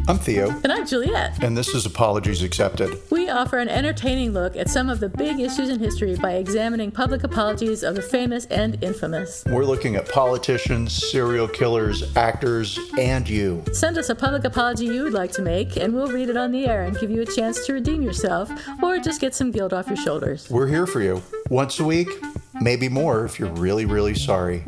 I'm Theo. And I'm Juliet. And this is Apologies Accepted. We offer an entertaining look at some of the big issues in history by examining public apologies of the famous and infamous. We're looking at politicians, serial killers, actors, and you. Send us a public apology you would like to make, and we'll read it on the air and give you a chance to redeem yourself, or just get some guilt off your shoulders. We're here for you. Once a week, maybe more if you're really, really sorry.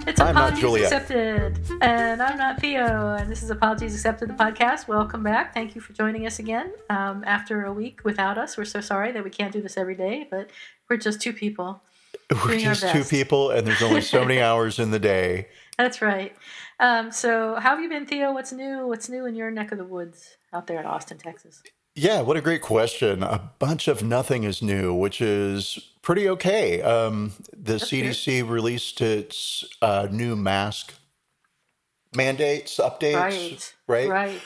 It's Apologies Accepted, and I'm not Theo, and this is Apologies Accepted, the podcast. Welcome back. Thank you for joining us again. After a week without us, we're so sorry that we can't do this every day, but we're just two people. We're just two people, and there's only so many hours in the day. That's right. So how have you been, Theo? What's new? What's new in your neck of the woods out there in Austin, Texas? Yeah, what a great question. A bunch of nothing is new, which is pretty okay. The CDC released its new mask mandates, updates, right?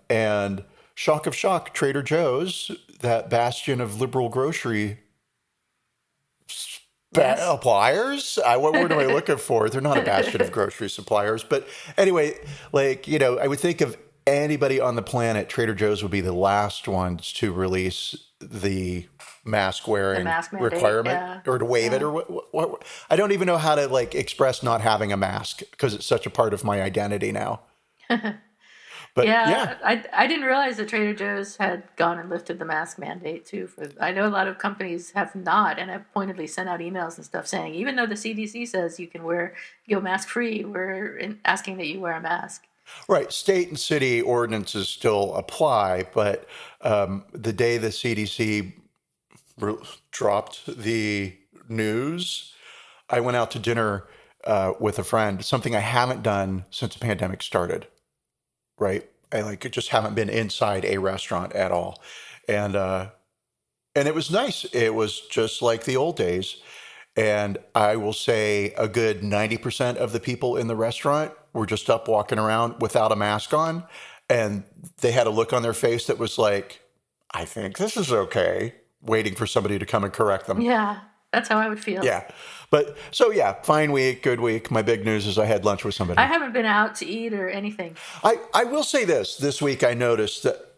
And shock of shock, Trader Joe's, that bastion of liberal grocery suppliers. What word am I looking for? They're not a bastion of grocery suppliers. But anyway, I would think of anybody on the planet, Trader Joe's would be the last ones to release the mask wearing requirement or to waive it or what. I don't even know how to express not having a mask because it's such a part of my identity now. But I didn't realize that Trader Joe's had gone and lifted the mask mandate too. I know a lot of companies have not, and have pointedly sent out emails and stuff saying, even though the CDC says you can go mask free, we're asking that you wear a mask. Right. State and city ordinances still apply, but the day the CDC dropped the news, I went out to dinner with a friend, something I haven't done since the pandemic started, right? I just haven't been inside a restaurant at all. And it was nice. It was just like the old days. And I will say a good 90% of the people in the restaurant were just up walking around without a mask on. And they had a look on their face that was like, I think this is okay, waiting for somebody to come and correct them. Yeah, that's how I would feel. Yeah. But so, fine week, good week. My big news is I had lunch with somebody. I haven't been out to eat or anything. I will say this week I noticed that,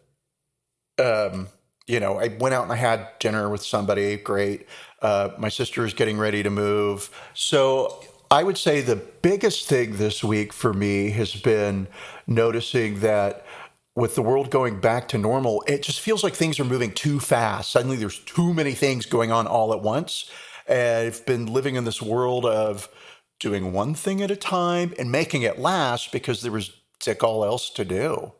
I went out and I had dinner with somebody. Great. My sister is getting ready to move. So I would say the biggest thing this week for me has been noticing that with the world going back to normal, it just feels like things are moving too fast. Suddenly there's too many things going on all at once. And I've been living in this world of doing one thing at a time and making it last because there was dick all else to do,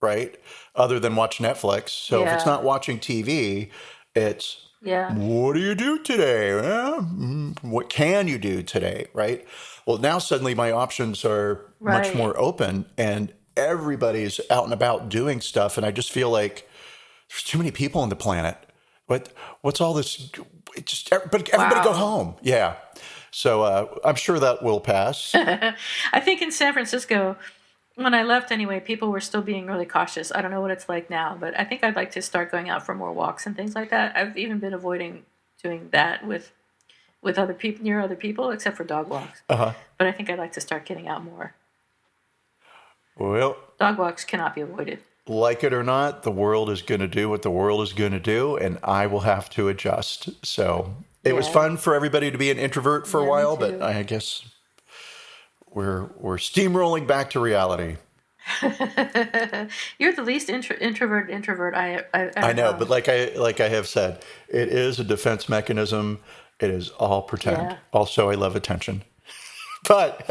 right? Other than watch Netflix. So if it's not watching TV, it's what do you do today? What can you do today, right? Well, now suddenly my options are much more open and everybody's out and about doing stuff. And I just feel like there's too many people on the planet. What's all this? Everybody go home. Yeah. So I'm sure that will pass. I think in San Francisco, when I left anyway, people were still being really cautious. I don't know what it's like now, but I think I'd like to start going out for more walks and things like that. I've even been avoiding doing that with other people, near other people, except for dog walks. But I think I'd like to start getting out more. Well, dog walks cannot be avoided. Like it or not, the world is going to do what the world is going to do, and I will have to adjust. So it was fun for everybody to be an introvert for a while, but I guess we're steamrolling back to reality. You're the least introvert I know, but like I have said, it is a defense mechanism. It is all pretend. Yeah. Also, I love attention. But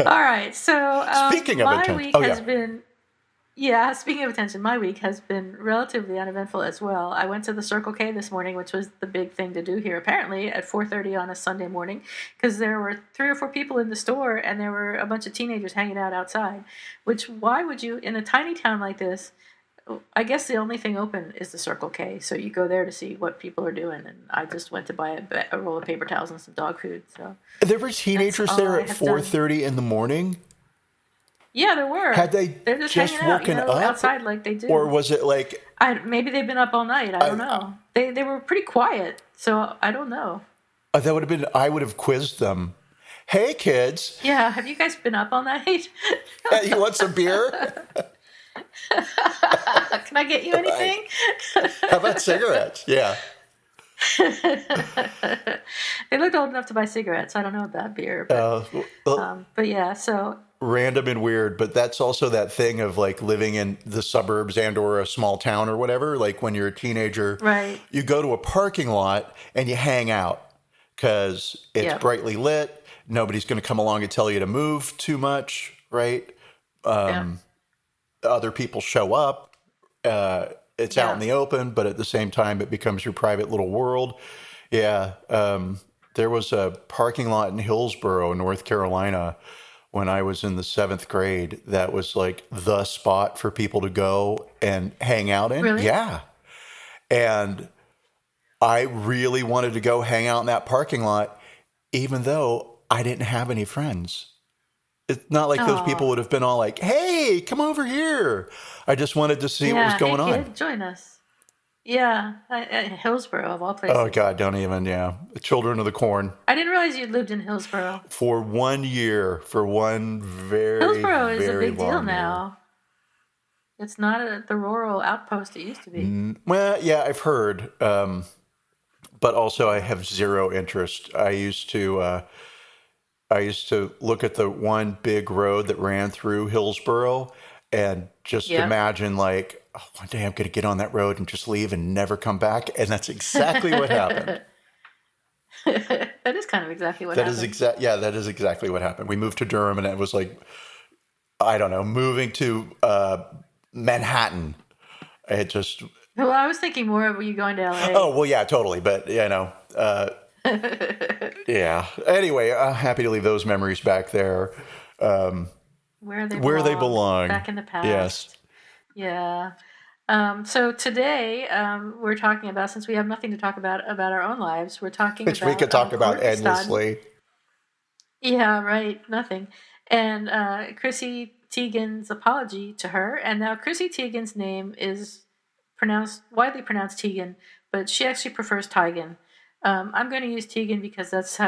all right, so speaking of my week has been speaking of attention, my week has been relatively uneventful as well. I went to the Circle K this morning, which was the big thing to do here, apparently, at 4:30 on a Sunday morning, because there were 3 or 4 people in the store, and there were a bunch of teenagers hanging out outside, why would you, in a tiny town like this, I guess the only thing open is the Circle K, so you go there to see what people are doing. And I just went to buy a roll of paper towels and some dog food. So There were that's teenagers all there I at have done. 4:30 in the morning. Yeah, there Had were. they They're just hanging just out, woken up, outside like they or do. was it like Maybe they've been up all night. I don't I, know. They were pretty quiet, so I don't know. that would have been? I would have quizzed them. Hey, kids, Yeah, have you guys been up all night? you want some beer? Can I get you Right. anything? How about cigarettes? Yeah. They looked old enough to buy cigarettes. I don't know about beer, Uh, well, but yeah. So random and weird, but that's also that thing of like living in the suburbs and or a small town or whatever. Like when you're a teenager, right. you go to a parking lot and you hang out because it's Yep. brightly lit. Nobody's going to come along and tell you to move too much, right? Yep. Other people show up. It's out in Yeah. the open, but at the same time, it becomes your private little world. Yeah. There was a parking lot in Hillsborough, North Carolina, when I was in the seventh grade that was like the spot for people to go and hang out in. Really? Yeah. And I really wanted to go hang out in that parking lot, even though I didn't have any friends. It's not like those people Oh, would have been all like, hey, come over here. I just wanted to see what was yeah. Hey, going on. kid, join us. Yeah, Hillsborough of all Oh, places. God, don't even. Yeah. Children of the Corn. I didn't realize you lived in Hillsborough. For 1 year, for one very, Hillsborough is a very big deal long year. now. It's not the rural outpost it used to be. Well, yeah, I've heard, but also I have zero interest. I used to look at the one big road that ran through Hillsborough and just Yep. imagine like, oh, one day I'm going to get on that road and just leave and never come back. And that's exactly what happened. That is kind of exactly what That is happened. exact. Yeah, that is exactly what happened. We moved to Durham, and it was like, I don't know, moving to Manhattan. It just, Well, I was thinking more of you going to oh LA. well, yeah, totally. But yeah. Anyway, happy to leave those memories back there, Where they where they belong, belong. back in the Yes, past. Yeah. So today we're talking about, since we have nothing to talk about our own lives, we're talking which we could about talk about Courtney Stodden. endlessly. Yeah, right. Nothing. And Chrissy Teigen's apology to her. And now Chrissy Teigen's name is widely pronounced Teigen, but she actually prefers Teigen. I'm going to use Teigen because that's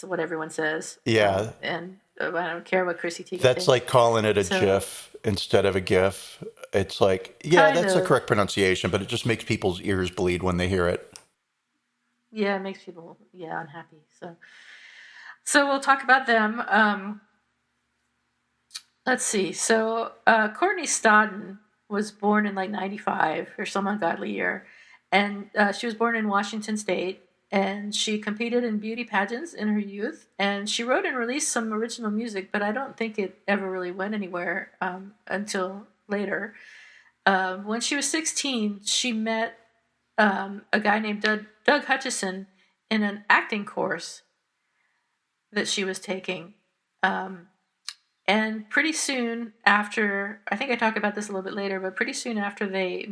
what everyone says. Yeah, And I don't care what Chrissy Teigen that's thinks. like calling it a So, GIF instead of a GIF. It's like, yeah, kind that's the of. correct pronunciation, but it just makes people's ears bleed when they hear it. Yeah, it makes people, yeah, unhappy. So we'll talk about them. Let's see. So Courtney Stodden was born in like 95 or some ungodly year. And she was born in Washington State. And she competed in beauty pageants in her youth. And she wrote and released some original music, but I don't think it ever really went anywhere until later. When she was 16, she met a guy named Doug Hutchison in an acting course that she was taking. Um, and pretty soon after, I think I talk about this a little bit later, but pretty soon after they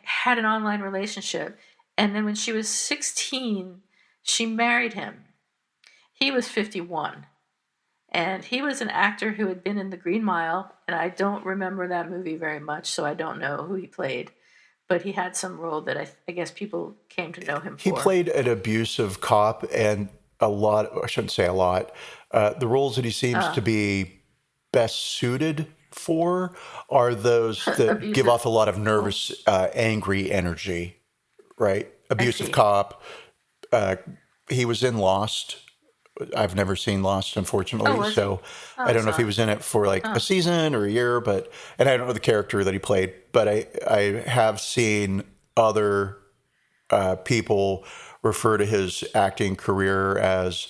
had an online relationship. And then when she was 16, she married him. He was 51. And he was an actor who had been in The Green Mile, and I don't remember that movie very much, so I don't know who he played. But he had some role that I guess people came to know him He for. played an abusive cop, and a lot, I shouldn't say a lot, the roles that he seems to be best suited for are those that give Abusive. off a lot of Oh, nervous, angry energy, right? I Abusive see. cop. He was in Lost. I've never seen Lost, Oh, unfortunately. was he? So Oh, I I don't know if he saw. was in it for like a Huh. season or a year, and I don't know the character that he played, but I have seen other people refer to his acting career as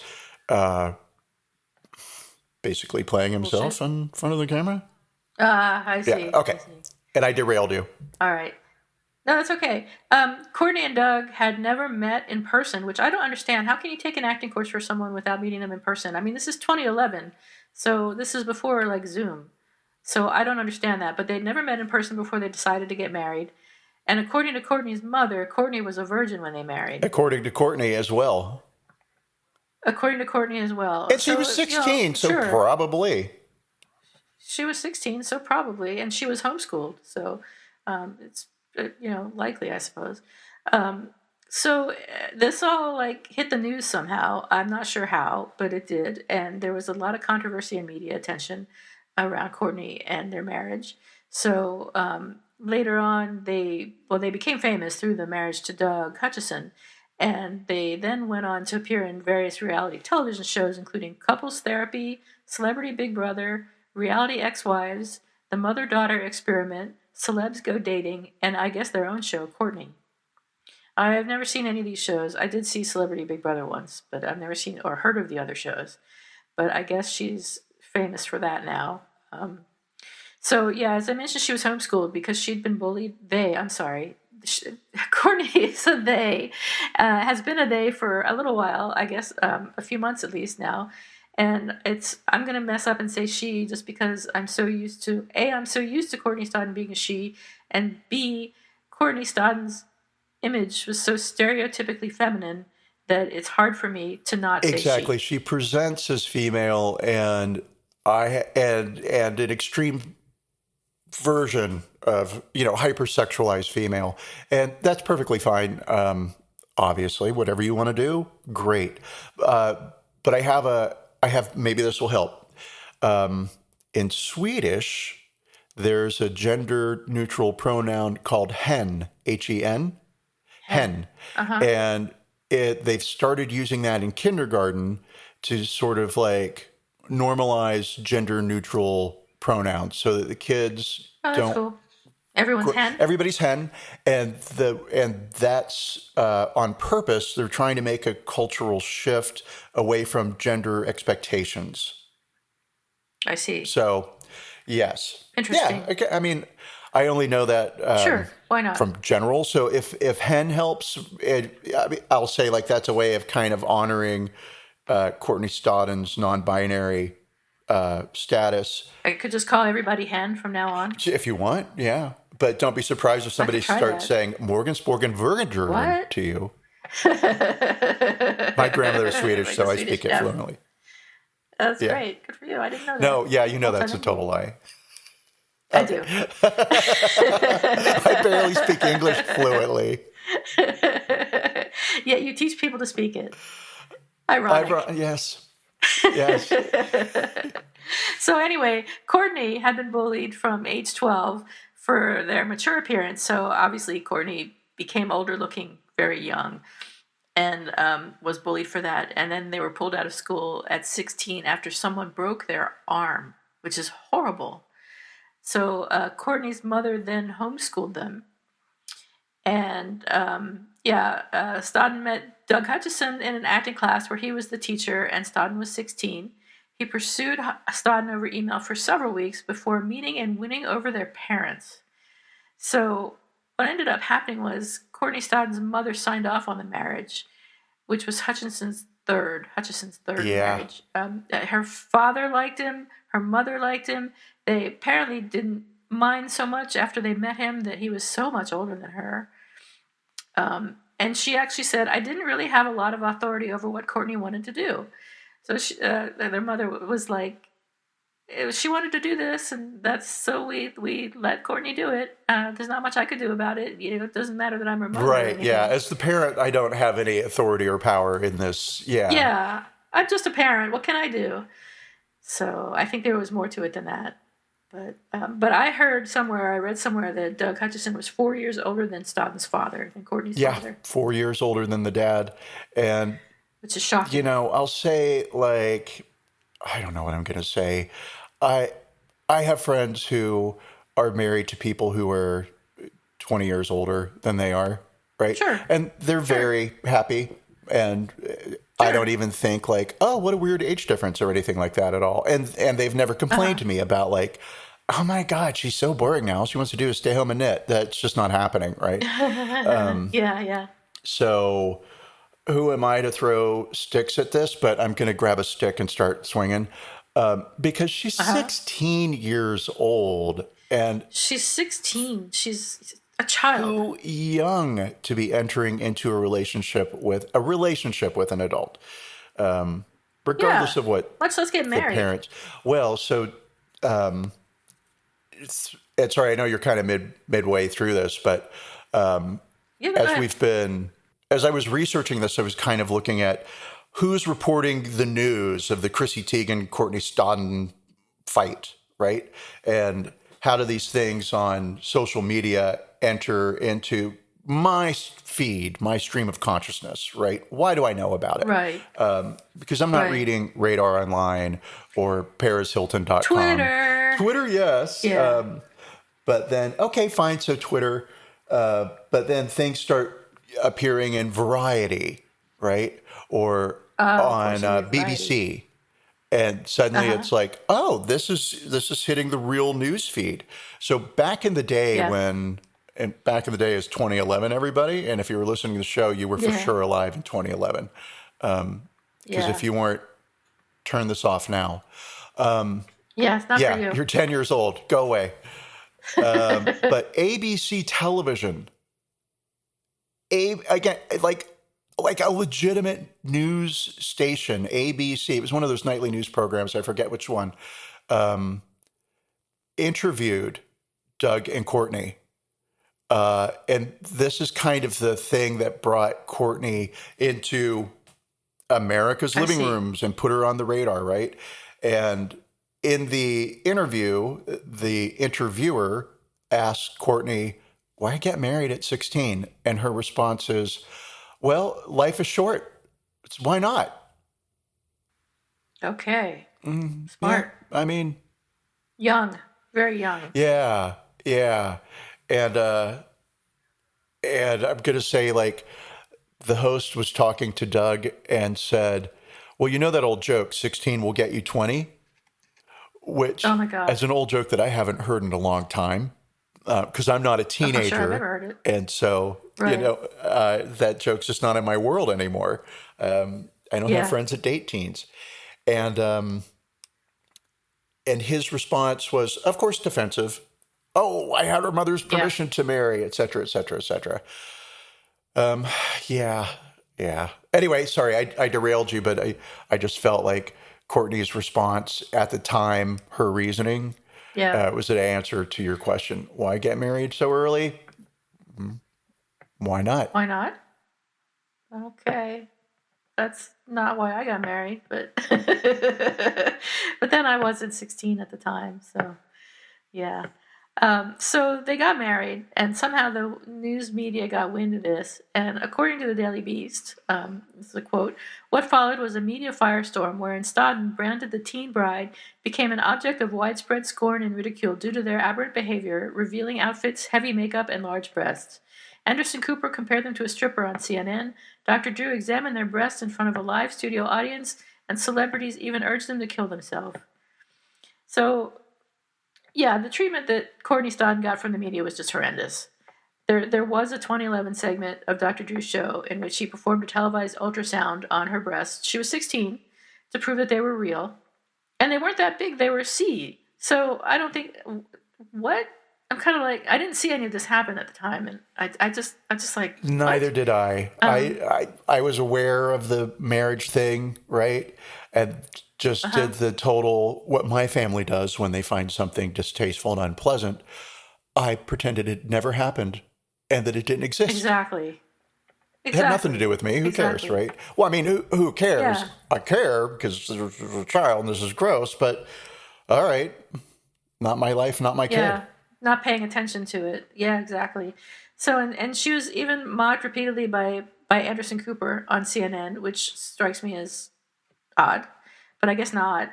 basically playing himself Bullshit. in front of the camera. Ah, I Yeah. see. I Okay. see. And I derailed you. All right. No, that's okay. Courtney and Doug had never met in person, which I don't understand. How can you take an acting course for someone without meeting them in person? I mean, this is 2011, so this is before like Zoom. So I don't understand that. But they'd never met in person before they decided to get married. And according to Courtney's mother, Courtney was a virgin when they married. According to Courtney as well. According to Courtney as well. And she was So, 16, so sure. probably. She was 16, so probably. And she was homeschooled. So it's, likely, I suppose. Um, so this all like hit the news somehow. I'm not sure how, but it did. And there was a lot of controversy and media attention around Courtney and their marriage. So later on, they became famous through the marriage to Doug Hutchison, and they then went on to appear in various reality television shows, including Couples Therapy, Celebrity Big Brother, Reality Ex-Wives, The Mother-Daughter Experiment, Celebs Go Dating, and I guess their own show, Courtney. I have never seen any of these shows. I did see Celebrity Big Brother once, but I've never seen or heard of the other shows. But I guess she's famous for that now. So yeah, as I mentioned, she was homeschooled because she'd been bullied. I'm sorry, Courtney is a they, has been a they for a little while, I guess, a few months at least now. And I'm gonna mess up and say she just because I'm so used to Courtney Stodden being a she, and B, Courtney Stodden's image was so stereotypically feminine that it's hard for me to not say Exactly. she. She presents as female, and and an extreme version of hypersexualized female, and that's perfectly fine. Obviously, whatever you want to do, great. But I have maybe this will help. In Swedish, there's a gender neutral pronoun called hen, hen, Hen. hen, Uh-huh. and they've started using that in kindergarten to sort of like normalize gender neutral pronouns so that the kids Oh, that's don't cool. Everyone's hen. everybody's hen, and that's on purpose. They're trying to make a cultural shift away from gender expectations. I see. So yes, yeah, Interesting. okay, I mean, I only know that Sure. Why not? from general. So if hen helps, I mean, I'll say like that's a way of kind of honoring Courtney Stodden's non-binary status. I could just call everybody hen from now on. If you want, yeah. But don't be surprised if I could somebody try starts that. saying Morgensporgen Vergenderen What? to you. My grandmother is Swedish, Like a so I Swedish speak it chef. fluently. That's Yeah. great. Good for you. I didn't know No, that. yeah, you know I'll try that's a that. total lie. I do. I barely speak English fluently. Yeah, you teach people to speak it. Ironic. Yes, yes. So anyway, Courtney had been bullied from age 12 for their mature appearance. So obviously Courtney became older looking very young, and was bullied for that. And then they were pulled out of school at 16 after someone broke their arm, which is horrible. So Courtney's mother then homeschooled them. And Stodden met Doug Hutchison in an acting class where he was the teacher and Stodden was 16. He pursued Stodden over email for several weeks before meeting and winning over their parents. So what ended up happening was Courtney Stodden's mother signed off on the marriage, which was Hutchison's third Yeah. marriage. Her father liked him. Her mother liked him. They apparently didn't mind so much after they met him that he was so much older than her. And she actually said, I didn't really have a lot of authority over what Courtney wanted to do. So their mother was like, she wanted to do this, and so we let Courtney do it. There's not much I could do about it. It doesn't matter that I'm her mother or Right, anything. yeah. As the parent, I don't have any authority or power in this. Yeah. Yeah, I'm just a parent. What can I do? So I think there was more to it than that. But I read somewhere that Doug Hutchison was 4 years older than Stodden's father, than Courtney's Yeah, father, 4 years older than the dad. And, which is shocking. I'll say, like, I don't know what I'm going to say. I have friends who are married to people who are 20 years older than they are, right? Sure. And they're very happy. And I don't even think like, oh, what a weird age difference or anything like that at all. And they've never complained to me about like, oh my God, she's so boring now. All she wants to do is stay home and knit. That's just not happening, right? Yeah. So who am I to throw sticks at this? But I'm going to grab a stick and start swinging. because she's Uh-huh. 16 years old and She's 16. She's a child. too young to be entering into a relationship with an adult, Yeah. regardless of what Let's get the married. parents. Well, so it's sorry. I know you're kind of midway through this, but Yeah, no, go as ahead. we've been, as I was researching this, I was kind of looking at who's reporting the news of the Chrissy Teigen Courtney Stodden fight, right? And how do these things on social media enter into my feed, my stream of consciousness, right? Why do I know about it? Right. Because I'm not Right. reading Radar Online or ParisHilton.com. Twitter. Twitter, yes. Yeah. But then, okay, fine. So Twitter, but then things start appearing in Variety, right? Or Of on course you read Variety. BBC. And suddenly Uh-huh. it's like, oh, this is hitting the real news feed. So back in the day Yeah. and back in the day is 2011, everybody. And if you were listening to the show, you were for Yeah. sure alive in 2011. Because if Yeah. you weren't, turn this off now. Yeah, it's not for Yeah, you. you're 10 years old. Go away. But ABC television, again, like a legitimate news station, ABC. It was one of those nightly news programs. I forget which one. Interviewed Doug and Courtney. And this is kind of the thing that brought Courtney into America's I living see. rooms and put her on the radar, right? And in the interview, the interviewer asked Courtney, why get married at 16? And her response is, well, life is short. Why not? Okay. Yeah, Smart. I mean, Young. Very young. yeah, yeah. And and I'm gonna say, like, the host was talking to Doug and said, well, you know that old joke, 16 will get you 20, Oh which my as gosh. an old joke that I haven't heard in a long time, because I'm not a I'm not sure I've ever teenager. heard it. And so, Right. that joke's just not in my world anymore. I don't have Yeah. friends that date teens. And, and his response was, of course, defensive. Oh, I had her mother's Yeah. permission to marry, et cetera, et cetera, et cetera. Yeah, yeah. Anyway, sorry, I derailed you, but I just felt like Courtney's response at the time, her reasoning, Yeah. was an answer to your question. Why get married so early? Why not? Why not? Okay. That's not why I got married, but but then I wasn't 16 at the time, so yeah. So they got married, and somehow the news media got wind of this. And according to the Daily Beast, this is a quote: "What followed was a media firestorm wherein Stodden, branded the teen bride, became an object of widespread scorn and ridicule due to their aberrant behavior, revealing outfits, heavy makeup, and large breasts. Anderson Cooper compared them to a stripper on CNN. Dr. Drew examined their breasts in front of a live studio audience, and celebrities even urged them to kill themselves." So yeah, the treatment that Courtney Stodden got from the media was just horrendous. There was a 2011 segment of Dr. Drew's show in which she performed a televised ultrasound on her breasts. She was 16 to prove that they were real, and they weren't that big. They were C. So I don't think what I'm kind of like I didn't see any of this happen at the time, and I'm just like Neither what? did I. Um. I was aware of the marriage thing, right? And Uh just huh. did the total what my family does when they find something distasteful and unpleasant. I pretended it never happened and that it didn't exist. Exactly. It had nothing to do Exactly. with me. Who cares, Exactly. right? Well, I mean, who cares? Yeah. I care because there's a child and this is gross, but all right, not my life, not my kid. Yeah, not paying attention to it. Yeah, exactly. So and she was even mocked repeatedly by Anderson Cooper on CNN, which strikes me as odd, but I guess not.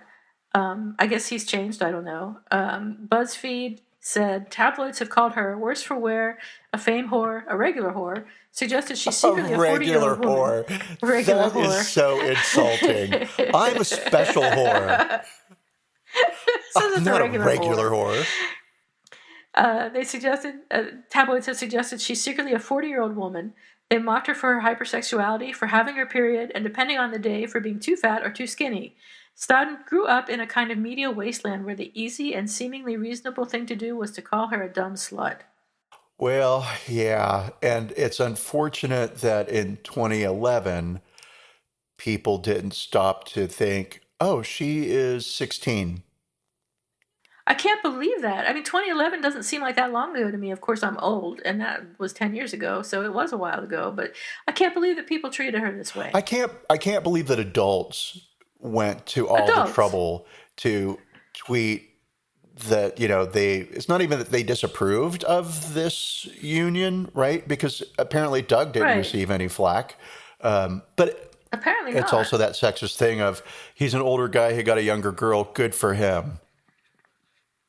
I guess he's changed. I don't know. BuzzFeed said tabloids have called her worse for wear, a fame whore, a regular whore. Suggested she's A secretly a regular 40-year-old woman. whore. Regular That is whore. so insulting. I'm a special whore. Says I'm it's a not a regular regular whore. whore. They suggested, tabloids have suggested she's secretly a 40-year-old woman. They mocked her for her hypersexuality, for having her period, and depending on the day, for being too fat or too skinny. Stodden grew up in a kind of media wasteland where the easy and seemingly reasonable thing to do was to call her a dumb slut. Well, yeah, and it's unfortunate that in 2011 people didn't stop to think, oh, she is 16. I can't believe that. I mean, 2011 doesn't seem like that long ago to me. Of course, I'm old, and that was 10 years ago, so it was a while ago. But I can't believe that people treated her this way. I can't believe that adults went to all the Adults, trouble to tweet that, they, it's not even that they disapproved of this union, right? Because apparently Doug didn't right? receive any flack. But Apparently it's not. also that sexist thing of he's an older guy who got a younger girl. Good for him.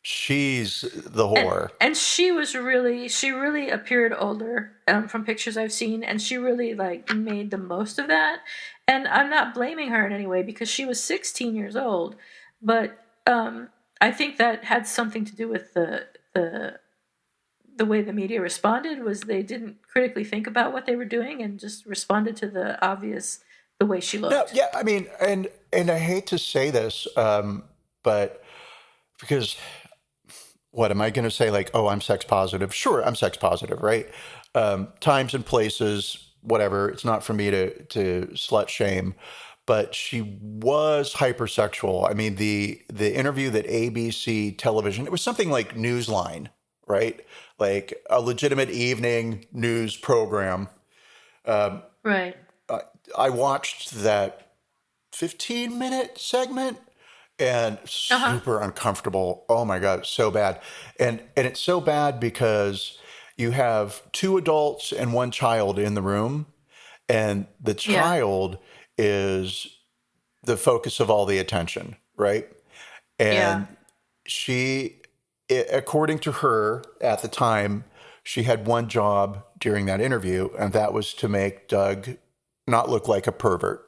She's the and whore. and she really appeared older from pictures I've seen, and she really like made the most of that. And I'm not blaming her in any way because she was 16 years old, but I think that had something to do with the the way the media responded was they didn't critically think about what they were doing and just responded to the obvious the way she No, looked. yeah, I mean, and I hate to say this, but because what am I going to say? Like, oh, I'm sex positive. Sure, I'm sex positive, right? Times and places, whatever. It's not for me to slut shame, but she was hypersexual. I mean, the interview that ABC television, it was something like Newsline, right? Like a legitimate evening news program. Right. I watched that 15-minute segment and Uh huh. super uncomfortable. Oh my God, so bad. And it's so bad because you have two adults and one child in the room, and the Yeah. child is the focus of all the attention, right? Yeah. And she, according to her at the time, she had one job during that interview, and that was to make Doug not look like a pervert,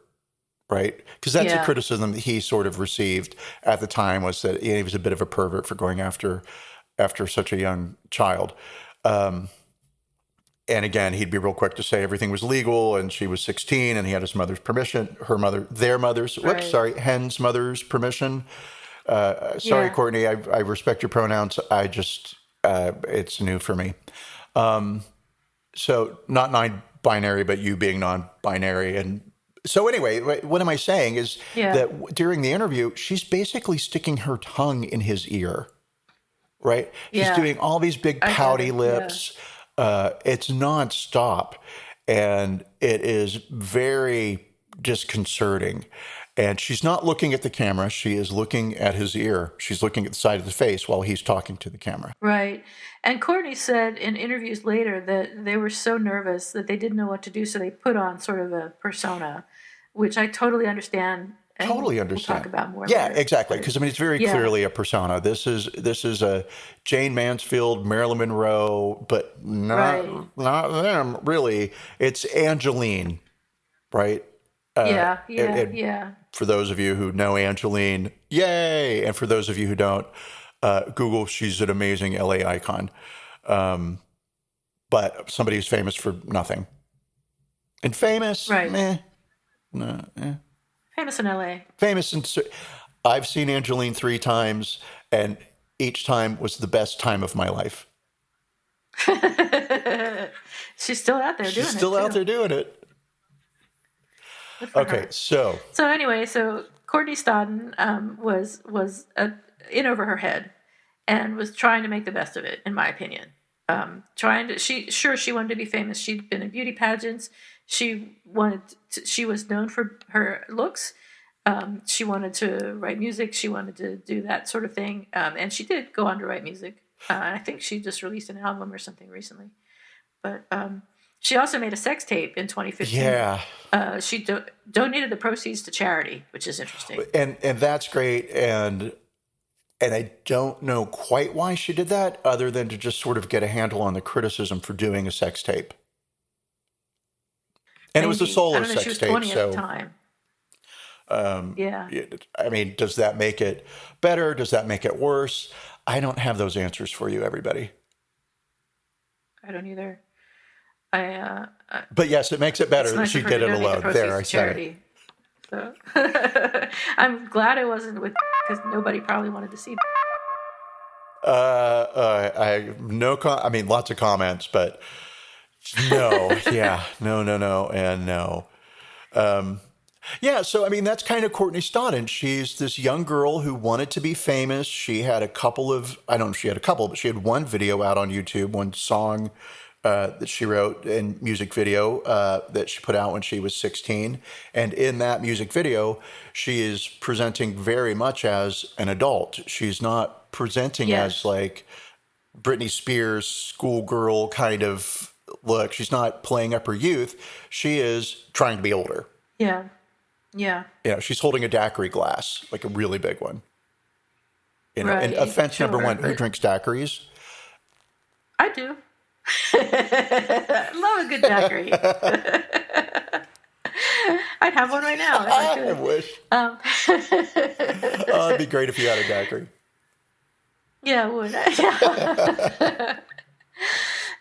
right? Because that's a Yeah. criticism that he sort of received at the time, was that he was a bit of a pervert for going after such a young child. Um, and again, he'd be real quick to say everything was legal and she was 16 and he had his mother's permission, their mother's, whoops, Right. sorry, Hen's mother's permission. Sorry, Yeah. Courtney, I respect your pronouns. I just, it's new for me. So not non-binary, but you being non-binary. And so anyway, what am I saying is Yeah. that during the interview, she's basically sticking her tongue in his ear, right? She's Yeah. doing all these big I get pouty it. Yeah. lips. It's nonstop, and it is very disconcerting. And she's not looking at the camera. She is looking at his ear. She's looking at the side of the face while he's talking to the camera. Right. And Courtney said in interviews later that they were so nervous that they didn't know what to do, so they put on sort of a persona, which I totally understand, and Totally we'll talk understand. about more Yeah, later. exactly. But Because I mean, it's very yeah, clearly a persona. This is a Jane Mansfield, Marilyn Monroe, but right. not them really. It's Angeline, right? Yeah, yeah, And yeah. for those of you who know Angeline, yay! And for those of you who don't, Google. She's an amazing LA icon, but somebody who's famous for nothing. And famous, Right. meh, no, eh. Famous in LA. Famous and I've seen Angeline 3 times, and each time was the best time of my life. She's still out there She's doing it still out too. there doing it. Good for Okay, her. so So anyway, so Courtney Stodden was in over her head and was trying to make the best of it, in my opinion. Trying to she wanted to be famous. She'd been in beauty pageants. She was known for her looks. She wanted to write music. She wanted to do that sort of thing, and she did go on to write music. I think she just released an album or something recently. But she also made a sex tape in 2015. yeah, She donated the proceeds to charity, which is interesting. and that's great, and I don't know quite why she did that, other than to just sort of get a handle on the criticism for doing a sex tape. And it was a Maybe I solo don't know. She sex was tape, 20 at the so time. Yeah, I mean, does that make it better? Does that make it worse? I don't have those answers for you, everybody. I don't either. I But yes, it makes it better It's that nice she of her to did it donate the alone. There, proceeds I to said it. charity. So I'm glad it wasn't with because nobody probably wanted to see. I no I mean, lots of comments, but no, yeah, no, and no. Yeah, so I mean, that's kind of Courtney Stodden. She's this young girl who wanted to be famous. She had a couple of, I don't know if she had a couple, but she had one video out on YouTube, one song that she wrote and music video that she put out when she was 16. And in that music video, she is presenting very much as an adult. She's not presenting as Yes. like Britney Spears schoolgirl kind of look. She's not playing up her youth. She is trying to be older. Yeah. Yeah. You know, she's holding a daiquiri glass, like a really big one. You know, and Right. offense number Sure. one, who But drinks daiquiris? I do. Love a good daiquiri. I'd have one right now if I I could. wish. Um, Oh, it'd be great if you had a daiquiri. yeah, it would. Yeah.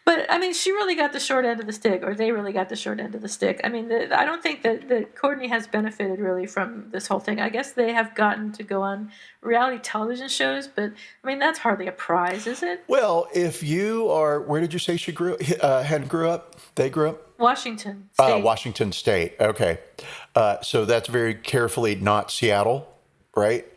But I mean, she really got the short end of the stick, or they really got the short end of the stick. I mean, I don't think that Courtney has benefited really from this whole thing. I guess they have gotten to go on reality television shows, but I mean, that's hardly a prize, is it? Well, if you are, where did you say she grew up? They grew up? Washington State. Washington State. Okay. So that's very carefully not Seattle, right?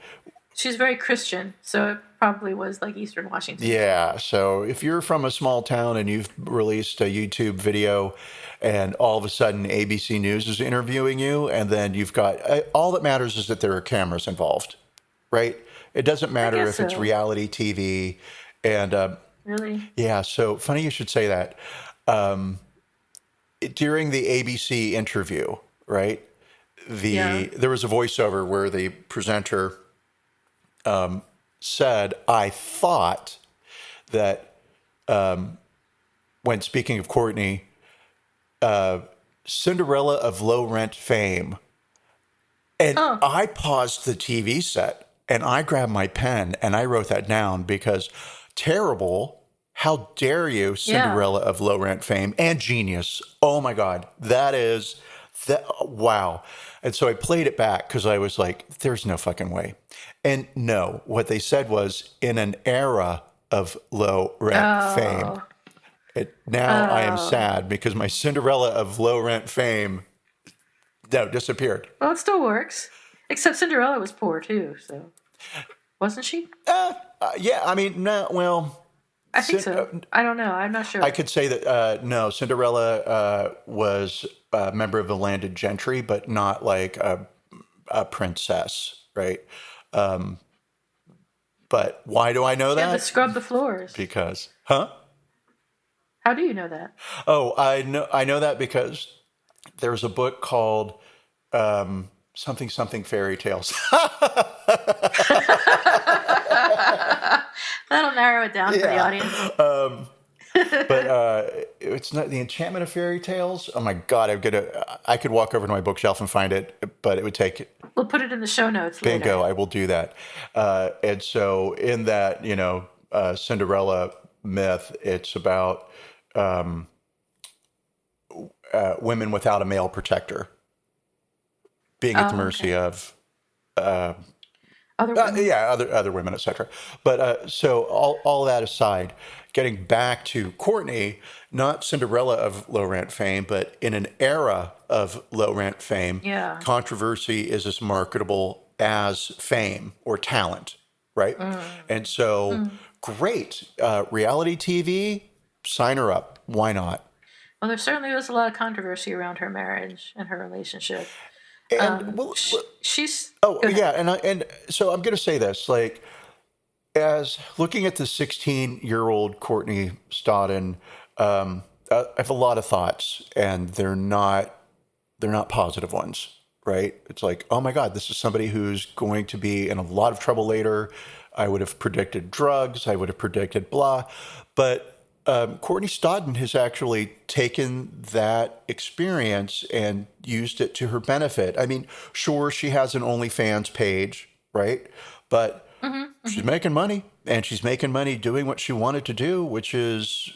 She's very Christian, so it probably was like Eastern Washington. Yeah. So if you're from a small town and you've released a YouTube video and all of a sudden ABC News is interviewing you, and then you've got all that matters is that there are cameras involved, right? It doesn't matter guess if it's so. reality TV. And Really? yeah, so funny you should say that. During the ABC interview, right? Yeah. There was a voiceover where the presenter said, I thought that when speaking of Courtney, Cinderella of low rent fame. And Oh, I paused the TV set and I grabbed my pen and I wrote that down because terrible. How dare you, yeah. Cinderella of low rent fame and genius. Oh my God. Wow. And so I played it back because I was like, there's no fucking way. And no, what they said was in an era of low rent fame. Oh, Now I am oh. sad because my Cinderella of low rent fame, no, disappeared. Well, it still works. Except Cinderella was poor too, so wasn't she? Yeah, I mean, no, well, I think so. I don't know. I'm not sure. I could say that no, Cinderella was a member of the landed gentry, but not like a princess, right? But why do I know Yeah, but that? scrub the floors. Because, huh? How do you know that? Oh, I know that because there's a book called something fairy tales. That'll narrow it down for the Yeah. audience. But it's not the Enchantment of Fairy Tales. Oh my God, I could walk over to my bookshelf and find it, but it would take We'll put it in the show notes bingo. later. I will do that. And so in that, Cinderella myth, it's about women without a male protector being at the Oh, mercy okay. of Other women. yeah, other women, etc. But so all that aside, getting back to Courtney, not Cinderella of low rent fame, but in an era of low rent fame, Yeah. controversy is as marketable as fame or talent, right? And so, great reality TV, sign her up. Why not? Well, there certainly was a lot of controversy around her marriage and her relationship. And well, She's. oh Go ahead. yeah, and so I'm going to say this, like, as looking at the 16-year-old Courtney Stodden, I have a lot of thoughts, and they're not positive ones, right? It's like, oh my God, this is somebody who's going to be in a lot of trouble later. I would have predicted drugs. I would have predicted blah, but Courtney Stodden has actually taken that experience and used it to her benefit. I mean, sure, she has an OnlyFans page, right? But she's making money, and she's making money doing what she wanted to do, which is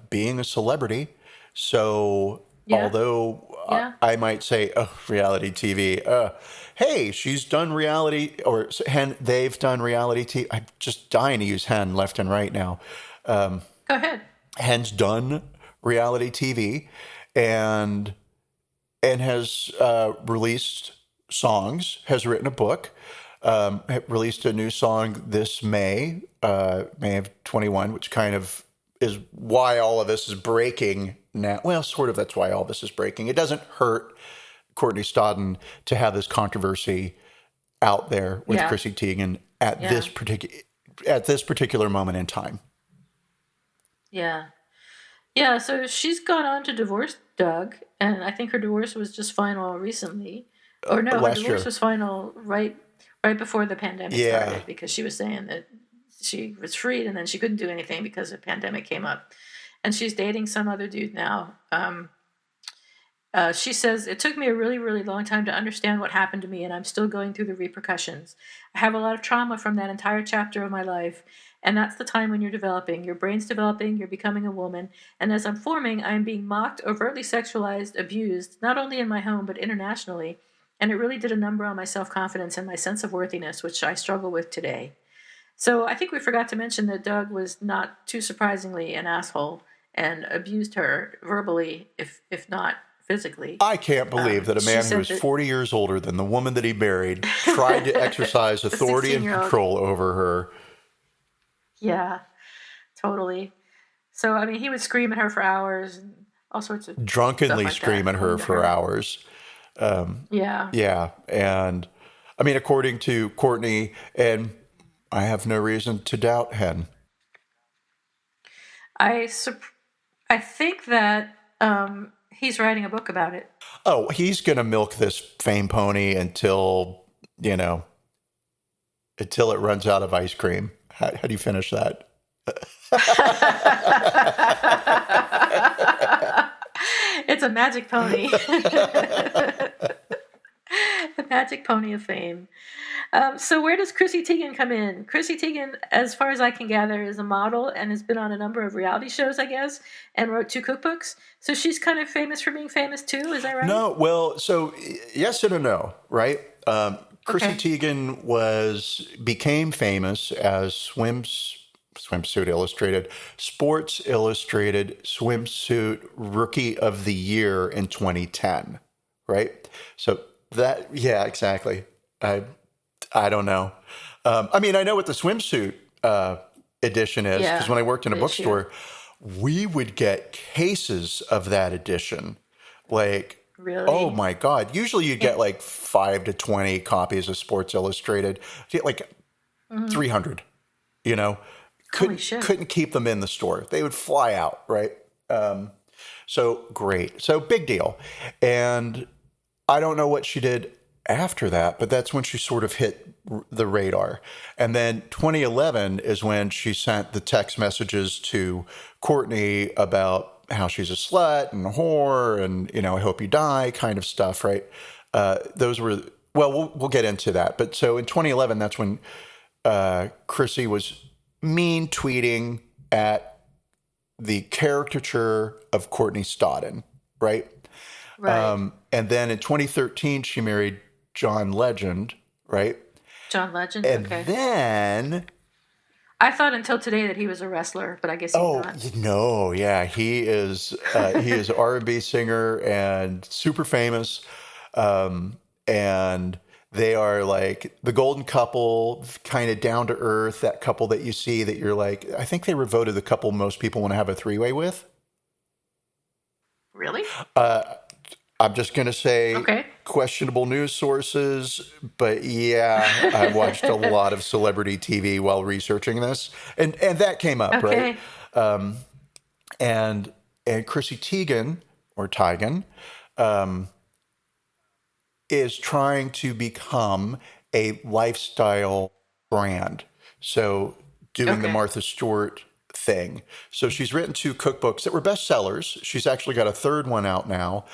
being a celebrity. So Yeah. Although Yeah. I might say, oh, reality TV. Hey, she's done reality, or they've done reality TV. I'm just dying to use hen left and right now. Go ahead. Hen's done reality TV, and has released songs, has written a book, released a new song this May, May of 21, which kind of is why all of this is breaking now. Well, sort of that's why all this is breaking. It doesn't hurt Courtney Stodden to have this controversy out there with Yeah. Chrissy Teigen Yeah. at this particular moment in time. Yeah. Yeah. So she's gone on to divorce Doug, and I think her divorce was just final recently. Or no, her Last divorce year. was final right before the pandemic Yeah. started because she was saying that she was freed and then she couldn't do anything because the pandemic came up. And she's dating some other dude now. She says, it took me a really, really long time to understand what happened to me, and I'm still going through the repercussions. I have a lot of trauma from that entire chapter of my life, and that's the time when you're developing. Your brain's developing, you're becoming a woman, and as I'm forming, I am being mocked, overtly sexualized, abused, not only in my home, but internationally. And it really did a number on my self confidence and my sense of worthiness, which I struggle with today. So I think we forgot to mention that Doug was not too surprisingly an asshole and abused her verbally, if not physically. I can't believe that a She man who said is that 40 years older than the woman that he married tried to exercise the authority and 16-year-old, control over her. yeah, totally. So I mean, he would scream at her for hours and all sorts of stuff Drunkenly like that, scream at her mean to for her. hours. Yeah, Yeah. And I mean, according to Courtney, and I have no reason to doubt Hen. I sup- I think that he's writing a book about it. Oh, he's going to milk this fame pony until, you know, until it runs out of ice cream. How do you finish that? It's a magic pony. The magic pony of fame. So where does Chrissy Teigen come in? Chrissy Teigen, as far as I can gather, is a model and has been on a number of reality shows, I guess, and wrote 2 cookbooks. So she's kind of famous for being famous too. Is that right? No, well, so yes and a no, right? Chrissy Okay. Teigen became famous as Swimsuit Illustrated, Sports Illustrated Swimsuit Rookie of the Year in 2010, right? So yeah, exactly. I don't know. I mean, I know what the swimsuit edition is because Yeah. when I worked in a The issue. bookstore, we would get cases of that edition. Like, oh Really? my God. Usually you Yeah. get like 5 to 20 copies of Sports Illustrated. You get like Mhm. 300, you know, Holy shit. couldn't keep them in the store. They would fly out, right? So great. So big deal. And I don't know what she did after that, but that's when she sort of hit the radar. And then 2011 is when she sent the text messages to Courtney about how she's a slut and a whore and, you know, I hope you die kind of stuff, right? Those were, well, we'll get into that. But so in 2011, that's when Chrissy was mean tweeting at the caricature of Courtney Stodden, right? Right. And then in 2013, she married John Legend, right? John Legend? And Okay. then, I thought until today that he was a wrestler, but I guess he's oh, not. you know, yeah, he is an R&B singer and super famous. And they are like the golden couple, kind of down to earth, that couple that you see that you're like, I think they were voted the couple most people want to have a three-way with. Really? I'm just going to say Okay. questionable news sources, but yeah, I watched a lot of celebrity TV while researching this, and that came up, right? Okay. And Chrissy Teigen or Teigen is trying to become a lifestyle brand. So doing the Okay. Martha Stewart thing. So she's written 2 cookbooks that were bestsellers. She's actually got a third one out now.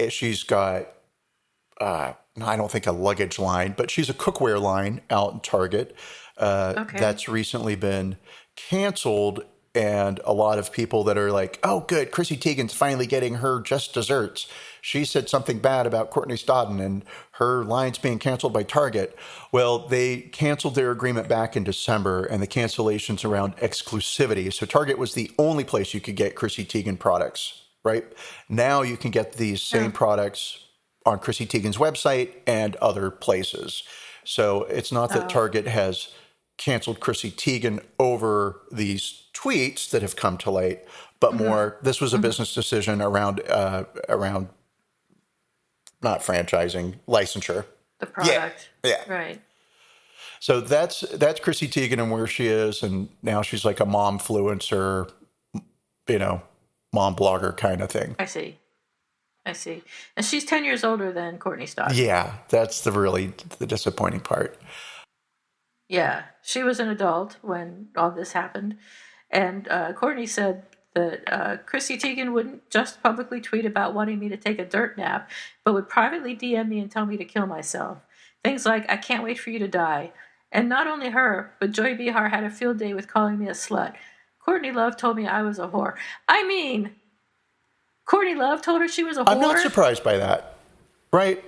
She's got, I don't think a luggage line, but she's a cookware line out in Target Okay. that's recently been canceled and a lot of people that are like, oh, good, Chrissy Teigen's finally getting her just desserts. She said something bad about Courtney Stodden and her line's being canceled by Target. Well, they canceled their agreement back in December, and the cancellations around exclusivity. So Target was the only place you could get Chrissy Teigen products, right? Now you can get these same products on Chrissy Teigen's website and other places. So it's not that Target has canceled Chrissy Teigen over these tweets that have come to light, but more this was a business decision around not franchising, licensure. The product. Yeah. Right. So that's Chrissy Teigen and where she is, and now she's like a momfluencer, mom blogger kind of thing. I see. And she's 10 years older than Courtney Stodden. Yeah, that's the disappointing part. Yeah, she was an adult when all this happened. And Courtney said that Chrissy Teigen wouldn't just publicly tweet about wanting me to take a dirt nap, but would privately DM me and tell me to kill myself. Things like, I can't wait for you to die. And not only her, but Joy Behar had a field day with calling me a slut. Courtney Love told me I was a whore. I mean, Courtney Love told her she was a whore? I'm not surprised by that, right?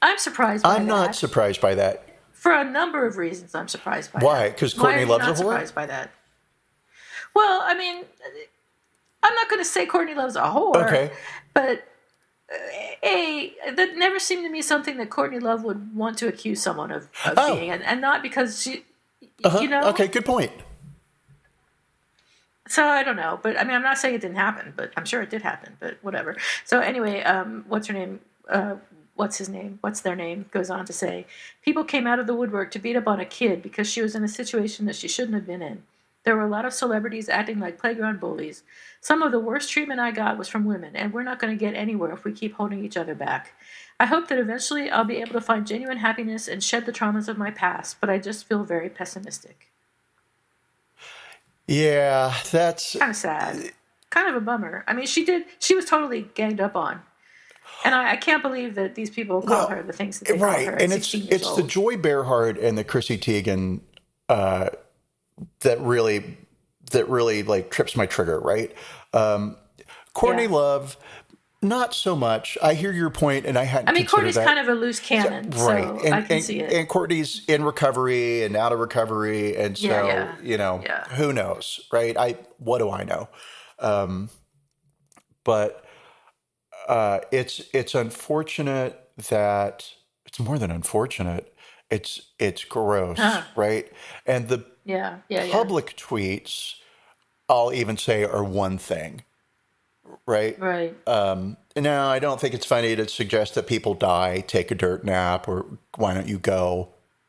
I'm surprised by that. I'm not surprised by that. For a number of reasons, I'm surprised by that. Why? Because Courtney Love's a whore? Why are you not surprised by that? Well, I mean, I'm not going to say Courtney Love's a whore. Okay. But, that never seemed to me something that Courtney Love would want to accuse someone of being. And not because she, Okay, good point. So I don't know. But, I mean, I'm not saying it didn't happen, but I'm sure it did happen. But whatever. So anyway, what's her name? What's his name? What's their name? Goes on to say, people came out of the woodwork to beat up on a kid because she was in a situation that she shouldn't have been in. There were a lot of celebrities acting like playground bullies. Some of the worst treatment I got was from women, and we're not going to get anywhere if we keep holding each other back. I hope that eventually I'll be able to find genuine happiness and shed the traumas of my past, but I just feel very pessimistic. Yeah, that's kind of sad. Kind of a bummer. I mean, she was totally ganged up on. And I can't believe that these people call her the things that they call her at 16 years old. It's the Joy Behar and the Chrissy Teigen that really like trips my trigger, right? Courtney Love, not so much. I hear your point, and I hadn't. I mean, Courtney's kind of a loose cannon, right? So I can see it. And Courtney's in recovery and out of recovery, and so who knows, right? What do I know? But it's unfortunate that it's more than unfortunate. It's gross, right? And the public tweets, I'll even say, are one thing, right? Right. Now, I don't think it's funny to suggest that people die, take a dirt nap, or why don't you go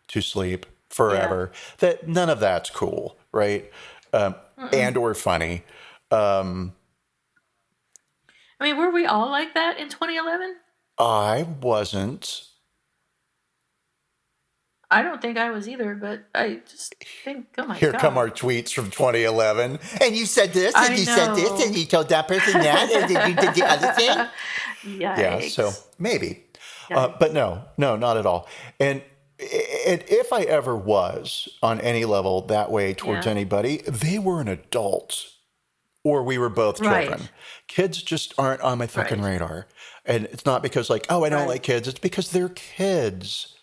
to sleep forever? That none of that's cool, right? And or funny. I mean, were we all like that in 2011? I wasn't. I don't think I was either, but I just think, oh my God. Here come our tweets from 2011. And you said this, and you said this, and you told that person that, and then you did the other thing. Yikes. Yeah, so maybe. But no, not at all. And if I ever was on any level that way towards anybody, they were an adult. Or we were both children. Right. Kids just aren't on my fucking radar. And it's not because I don't like kids. It's because they're kids.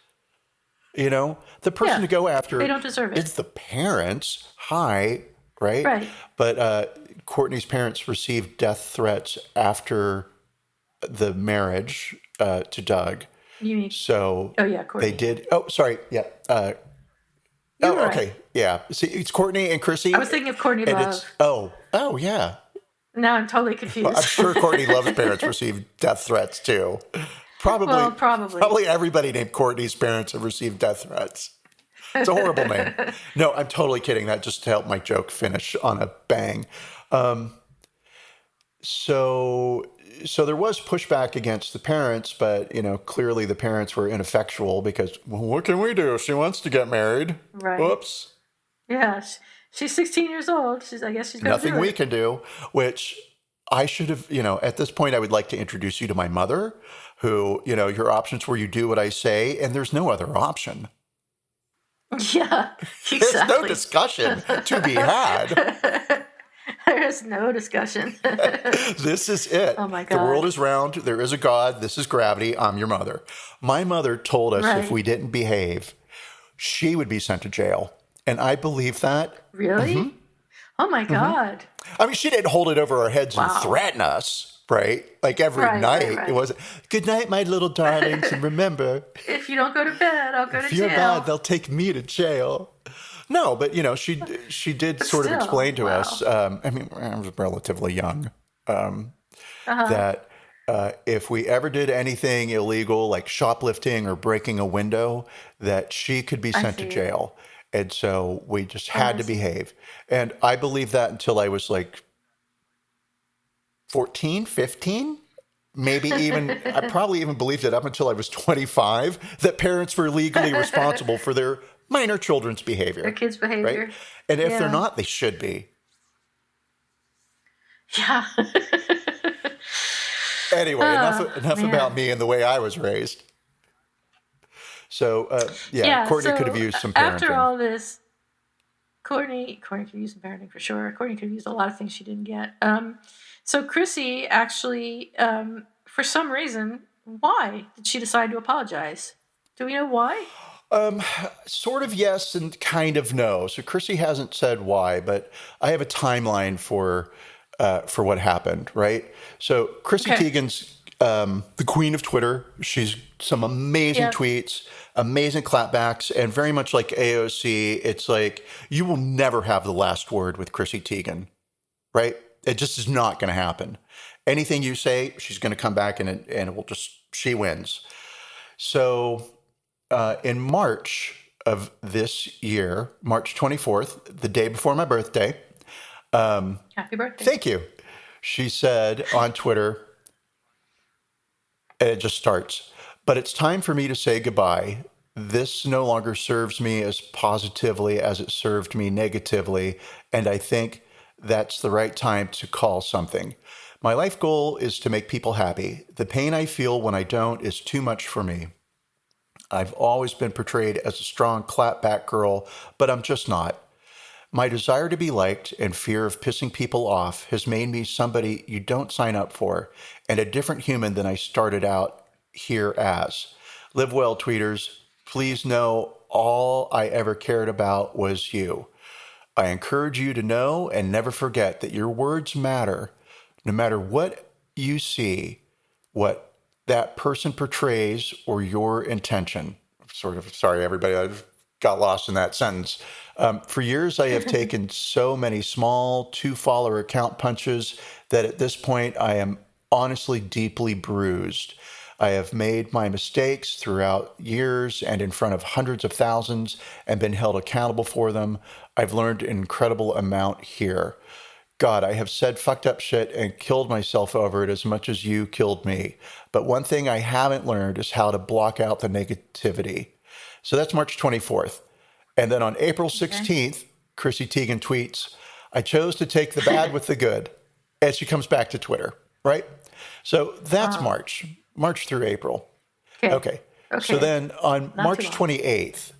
The person to go after, they don't deserve it. It's the parents. Right? Right. But Courtney's parents received death threats after the marriage to Doug. So Courtney. They did. Oh, sorry. Yeah. Okay. Yeah. See, it's Courtney and Chrissy. I was thinking of Courtney Love. Oh, yeah. Now I'm totally confused. I'm sure Courtney Love's parents received death threats too. Probably everybody named Courtney's parents have received death threats. It's a horrible name. No, I'm totally kidding. That just to help my joke finish on a bang. So there was pushback against the parents, but clearly the parents were ineffectual because, well, what can we do? She wants to get married. Right. Whoops. Yeah, she's 16 years old. I guess she's nothing we can do. Which I should have. At this point, I would like to introduce you to my mother, who your options were you do what I say, and there's no other option. Yeah, exactly. There's no discussion to be had. There is no discussion. This is it. Oh my The world God. is round. There is a God. This is gravity. I'm your mother. My mother told us if Right. we didn't behave, she would be sent to jail. And I believe that. Really? Oh my God. I mean, she didn't hold it over our heads and Wow. threaten us, right? Like every Right, right, night. It right. wasn't, good night, my little darlings. And remember, If you don't go to bed, I'll go if to you're bad, jail. they'll take me to jail. No, but she did But sort of still, explain to us. wow. I mean, I was relatively young. Uh-huh. That if we ever did anything illegal, like shoplifting or breaking a window, that she could be I sent to see. jail. And so we just Oh, had I to see. behave. And I believed that until I was like 14, 15. Maybe even, I probably even believed it up until I was 25, that parents were legally responsible for their minor children's Their behavior, kids' right? behavior. And if they're Yeah. not, they should be. Yeah. Anyway, Oh, enough about man. me and the way I was raised. So, yeah, Yeah, Courtney could have so used some after parenting. all this, Courtney could use some parenting for sure. Courtney could use a lot of things she didn't get. So Chrissy actually, for some reason, why did she decide to apologize? Do we know why? Sort of yes and kind of no. So Chrissy hasn't said why, but I have a timeline for what happened, right? So Chrissy Okay. Teigen's the queen of Twitter. She's some amazing Yep. tweets, amazing clapbacks, and very much like AOC, it's like you will never have the last word with Chrissy Teigen, right? It just is not going to happen. Anything you say, she's going to come back and it will just, she wins. So in March of this year, March 24th, the day before my birthday, Happy birthday. thank you. She said on Twitter, and it just starts, but it's time for me to say goodbye. This no longer serves me as positively as it served me negatively, and I think that's the right time to call something. My life goal is to make people happy. The pain I feel when I don't is too much for me. I've always been portrayed as a strong clapback girl, but I'm just not. My desire to be liked and fear of pissing people off has made me somebody you don't sign up for and a different human than I started out here as. Live well, tweeters. Please know all I ever cared about was you. I encourage you to know and never forget that your words matter. No matter what you see, what that person portrays, or your intention. Sort of, sorry, everybody, I got lost in that sentence. For years, I have taken so many small two-follower account punches that at this point, I am honestly deeply bruised. I have made my mistakes throughout years and in front of hundreds of thousands and been held accountable for them. I've learned an incredible amount here. God, I have said fucked up shit and killed myself over it as much as you killed me. But one thing I haven't learned is how to block out the negativity. So that's March 24th. And then on April Okay. 16th, Chrissy Teigen tweets, I chose to take the bad with the good. And she comes back to Twitter, right? So that's Wow. March through April. Okay. Okay. So Okay. then on Not too March long. 28th,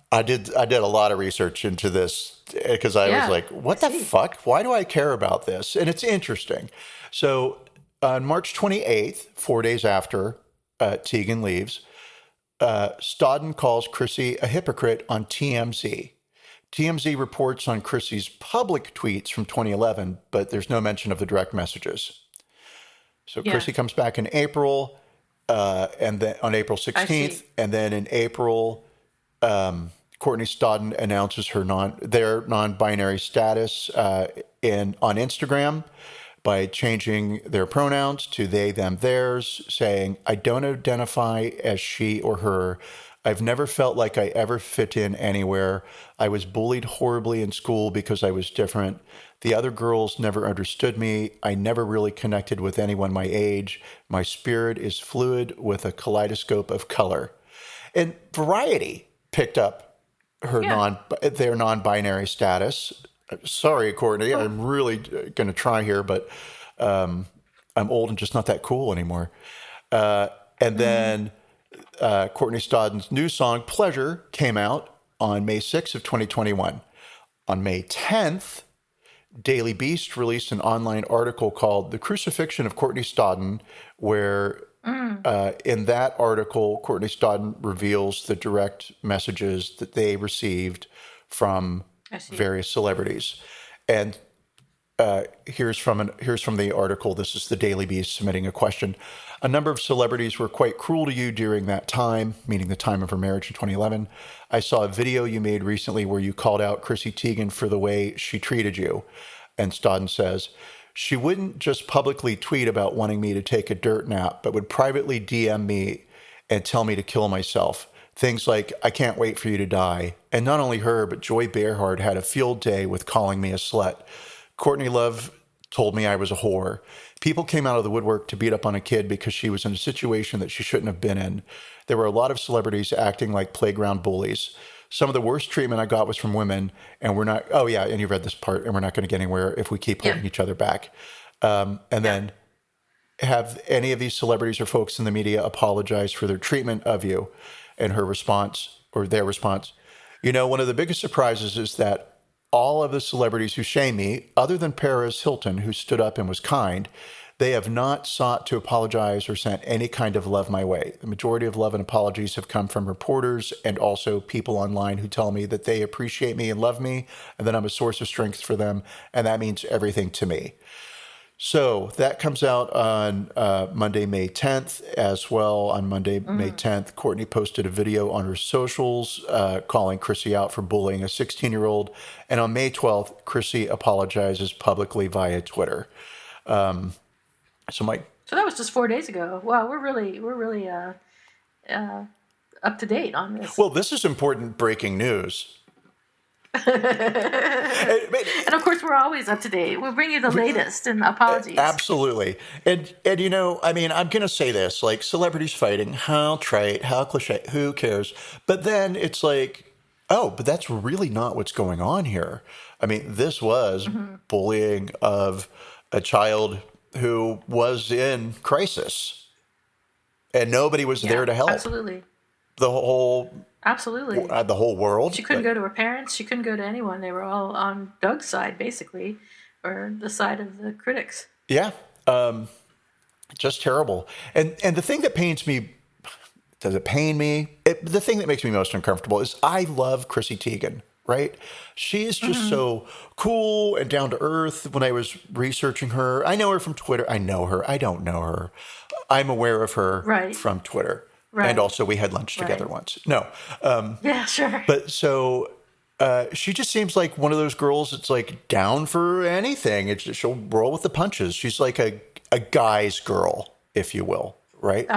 I did a lot of research into this because I was Yeah. like, I what the see. fuck? Why do I care about this? And it's interesting. So on March 28th, 4 days after Teigen leaves, Stodden calls Chrissy a hypocrite on TMZ. TMZ reports on Chrissy's public tweets from 2011, but there's no mention of the direct messages. So Yeah. Chrissy comes back in April, and then on April I 16th, see. and then in April, Courtney Stodden announces their non-binary status on Instagram by changing their pronouns to they, them, theirs, saying, I don't identify as she or her. I've never felt like I ever fit in anywhere. I was bullied horribly in school because I was different. The other girls never understood me. I never really connected with anyone my age. My spirit is fluid with a kaleidoscope of color. And Variety picked up Yeah. their non-binary status. Sorry, Courtney, Cool. I'm really going to try here, but I'm old and just not that cool anymore. And Mm-hmm. then Courtney Stodden's new song "Pleasure" came out on May 6th of 2021. On May 10th, Daily Beast released an online article called The Crucifixion of Courtney Stodden, where in that article, Courtney Stodden reveals the direct messages that they received from I see. various celebrities. And here's from the article. This is the Daily Beast submitting a question. A number of celebrities were quite cruel to you during that time, meaning the time of her marriage in 2011. I saw a video you made recently where you called out Chrissy Teigen for the way she treated you. And Stodden says, she wouldn't just publicly tweet about wanting me to take a dirt nap, but would privately DM me and tell me to kill myself. Things like, I can't wait for you to die. And not only her, but Joy Behar had a field day with calling me a slut. Courtney Love told me I was a whore. People came out of the woodwork to beat up on a kid because she was in a situation that she shouldn't have been in. There were a lot of celebrities acting like playground bullies. Some of the worst treatment I got was from women, and we're not, oh yeah, and you read this part, and we're not going to get anywhere if we keep holding each other back. And then have any of these celebrities or folks in the media apologize for their treatment of you? And her response, or their response, one of the biggest surprises is that all of the celebrities who shame me, other than Paris Hilton, who stood up and was kind, they have not sought to apologize or sent any kind of love my way. The majority of love and apologies have come from reporters and also people online who tell me that they appreciate me and love me and that I'm a source of strength for them. And that means everything to me. So that comes out on Monday, May 10th as well. On Monday, May 10th, Courtney posted a video on her socials calling Chrissy out for bullying a 16-year-old. And on May 12th, Chrissy apologizes publicly via Twitter. So that was just 4 days ago. Wow, we're really up to date on this. Well, this is important breaking news. And of course, we're always up to date. We'll bring you the latest and apologies. Absolutely. And I'm going to say this, like celebrities fighting, how trite, how cliche, who cares? But then it's like, oh, but that's really not what's going on here. I mean, this was bullying of a child who was in crisis and nobody was there to help. Absolutely. Absolutely. The whole world. She couldn't go to her parents. She couldn't go to anyone. They were all on Doug's side, basically, or the side of the critics. Yeah. Just terrible. And the thing that pains me, does it pain me? The thing that makes me most uncomfortable is I love Chrissy Teigen, right? She is just so cool and down to earth. When I was researching her, I know her from Twitter. I know her. I don't know her. I'm aware of her from Twitter. Right. And also we had lunch together once. No. Yeah, sure. But so she just seems like one of those girls that's like down for anything. She'll roll with the punches. She's like a guy's girl, if you will, right?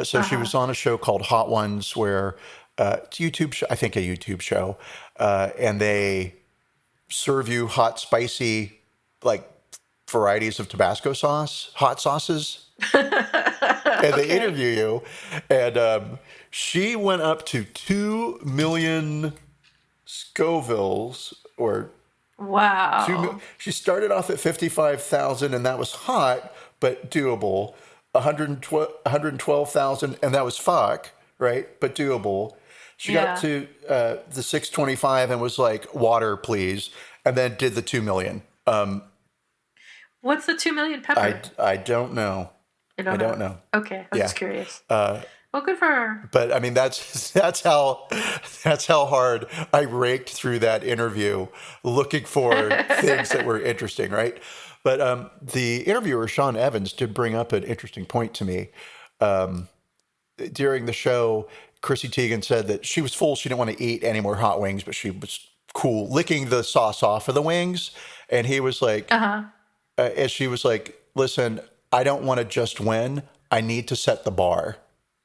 She was on a show called Hot Ones where it's YouTube show, I think a YouTube show, and they serve you hot, spicy, like varieties of Tabasco sauce, hot sauces. And they interview you, and she went up to 2 million Scovilles, or wow. She started off at 55,000, and that was hot but doable. 112,000, and that was fuck, right? But doable. She got to the 625 and was like, water, please, and then did the 2 million. What's the 2 million pepper? I don't know. I don't know. Okay, I was just curious. Well, good for her. But I mean, that's how hard I raked through that interview, looking for things that were interesting, right? But the interviewer Sean Evans did bring up an interesting point to me. During the show, Chrissy Teigen said that she was full; she didn't want to eat any more hot wings, but she was cool licking the sauce off of the wings. And he was like, and she was like, "Listen, I don't want to just win. I need to set the bar,"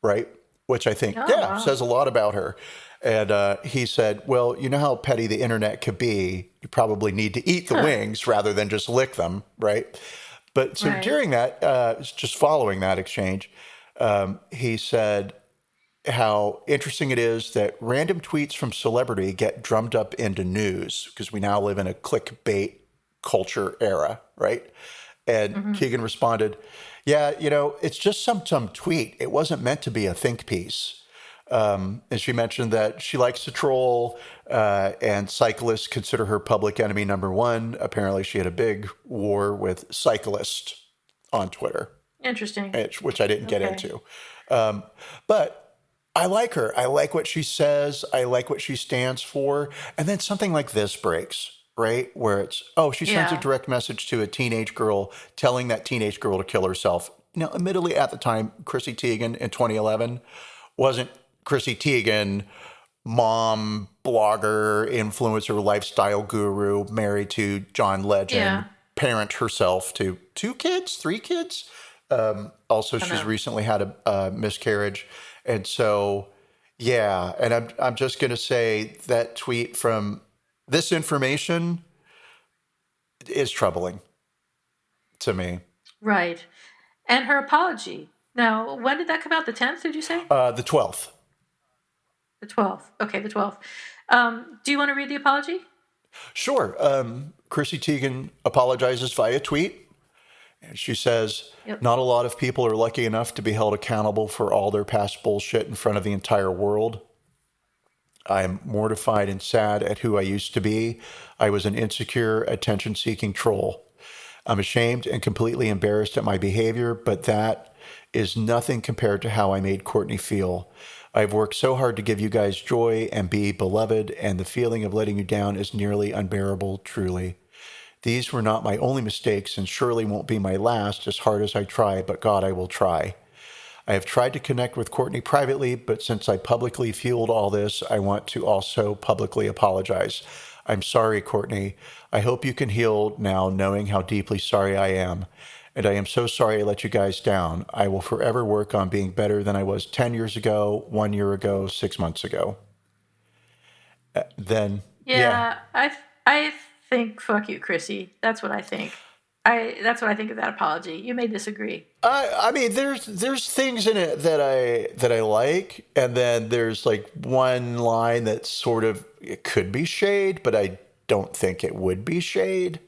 right? Which I think, says a lot about her. And he said, well, you know how petty the internet could be. You probably need to eat the wings rather than just lick them, right? But so during that, just following that exchange, he said how interesting it is that random tweets from celebrity get drummed up into news because we now live in a clickbait culture era, right? And Keegan responded, yeah, it's just some tweet. It wasn't meant to be a think piece. And she mentioned that she likes to troll, and cyclists consider her public enemy number one. Apparently, she had a big war with cyclists on Twitter, Interesting. which I didn't get Okay. into. But I like her. I like what she says. I like what she stands for. And then something like this breaks, right? Where it's, oh, she sends a Yeah. direct message to a teenage girl telling that teenage girl to kill herself. Now, admittedly, at the time, Chrissy Teigen in 2011 wasn't Chrissy Teigen, mom, blogger, influencer, lifestyle guru, married to John Legend, Yeah. parent herself to two kids, three kids. Also, I she's know. recently had a miscarriage. And so, yeah. And I'm just going to say that tweet from this information is troubling to me. Right. And her apology. Now, when did that come out? The 10th, did you say? The 12th. The 12th. Okay, the 12th. Do you want to read the apology? Sure. Chrissy Teigen apologizes via tweet. And she says, Yep. not a lot of people are lucky enough to be held accountable for all their past bullshit in front of the entire world. I am mortified and sad at who I used to be. I was an insecure, attention-seeking troll. I'm ashamed and completely embarrassed at my behavior, but that is nothing compared to how I made Courtney feel. I've worked so hard to give you guys joy and be beloved, and the feeling of letting you down is nearly unbearable, truly. These were not my only mistakes and surely won't be my last, as hard as I try, but God, I will try. I have tried to connect with Courtney privately, but since I publicly fueled all this, I want to also publicly apologize. I'm sorry, Courtney. I hope you can heal now knowing how deeply sorry I am. And I am so sorry I let you guys down. I will forever work on being better than I was 10 years ago, 1 year ago, 6 months ago. Then, yeah. Yeah, I think fuck you, Chrissy. That's what I think. That's what I think of that apology. You may disagree. I mean, there's things in it that I like, and then there's like one line that sort of it could be shade, but I don't think it would be shade,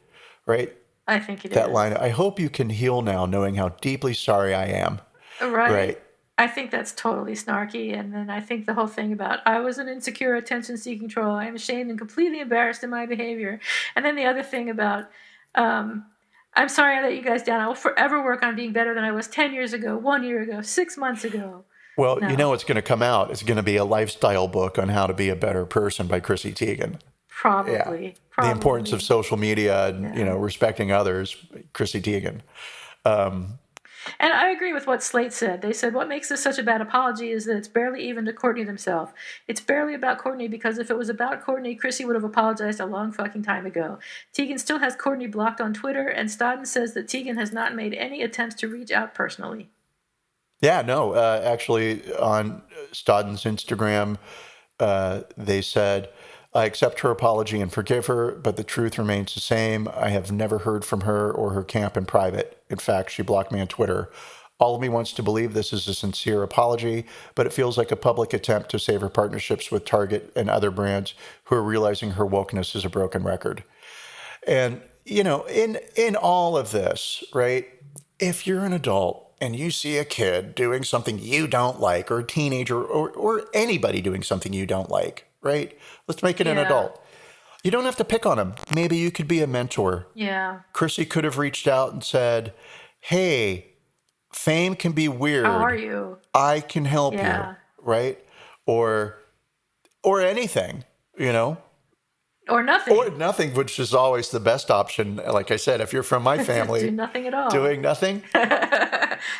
right? I think it That is. line, I hope you can heal now, knowing how deeply sorry I am, Right? right? I think that's totally snarky. And then I think the whole thing about I was an insecure, attention seeking troll. I am ashamed and completely embarrassed in my behavior. And then the other thing about I'm sorry I let you guys down. I will forever work on being better than I was 10 years ago, 1 year ago, 6 months ago. Well, you No, know what's going to come out. It's going to be a lifestyle book on how to be a better person by Chrissy Teigen. Yeah. probably. The importance of Probably. social media and, Yeah. respecting others, Chrissy Teigen. And I agree with what Slate said. They said, what makes this such a bad apology is that it's barely even to Courtney themselves. It's barely about Courtney because if it was about Courtney, Chrissy would have apologized a long fucking time ago. Teigen still has Courtney blocked on Twitter, and Stodden says that Teigen has not made any attempts to reach out personally. Yeah, no, actually, on Stodden's Instagram, they said, I accept her apology and forgive her, but the truth remains the same. I have never heard from her or her camp in private. In fact, she blocked me on Twitter. All of me wants to believe this is a sincere apology, but it feels like a public attempt to save her partnerships with Target and other brands who are realizing her wokeness is a broken record. And, in all of this, right, if you're an adult and you see a kid doing something you don't like, or a teenager, or anybody doing something you don't like, right, let's make it an Yeah. adult. You don't have to pick on them. Maybe you could be a mentor. Yeah. Chrissy could have reached out and said, hey, fame can be weird. How are you? I can help Yeah. you, right? Or anything, Or nothing. or nothing, which is always the best option. Like I said, if you're from my Do family, nothing at all. doing nothing,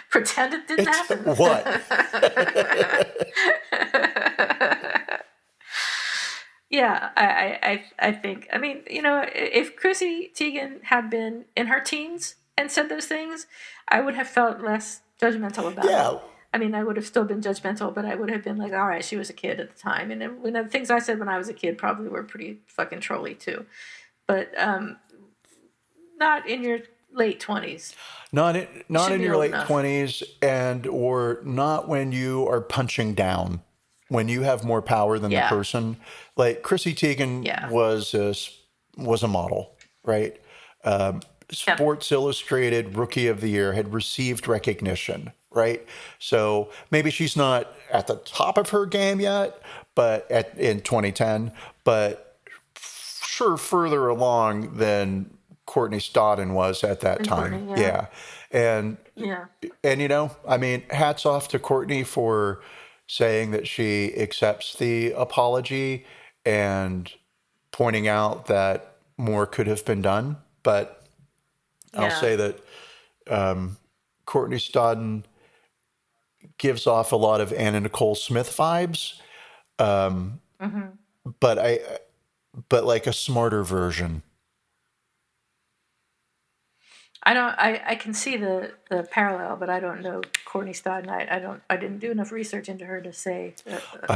Pretend it didn't it's happen. what? Yeah, I think. I mean, if Chrissy Teigen had been in her teens and said those things, I would have felt less judgmental about Yeah. it. I mean, I would have still been judgmental, but I would have been like, all right, she was a kid at the time. And then, the things I said when I was a kid probably were pretty fucking trolly too. But not in your late 20s. Not should in be your old late enough. 20s, and or not when you are punching down, when you have more power than Yeah. the person. Like Chrissy Teigen Yeah. was a model, right? Sports Illustrated Rookie of the Year, had received recognition, right? So maybe she's not at the top of her game yet, but in 2010, but sure further along than Courtney Stodden was at that And time. Courtney, yeah. Yeah. And Yeah. I mean, hats off to Courtney for saying that she accepts the apology and pointing out that more could have been done. But I'll Yeah. say that Courtney Stodden gives off a lot of Anna Nicole Smith vibes, Hmm. but but like a smarter version. I can see the parallel, but I don't know Courtney Stodden. I didn't do enough research into her to say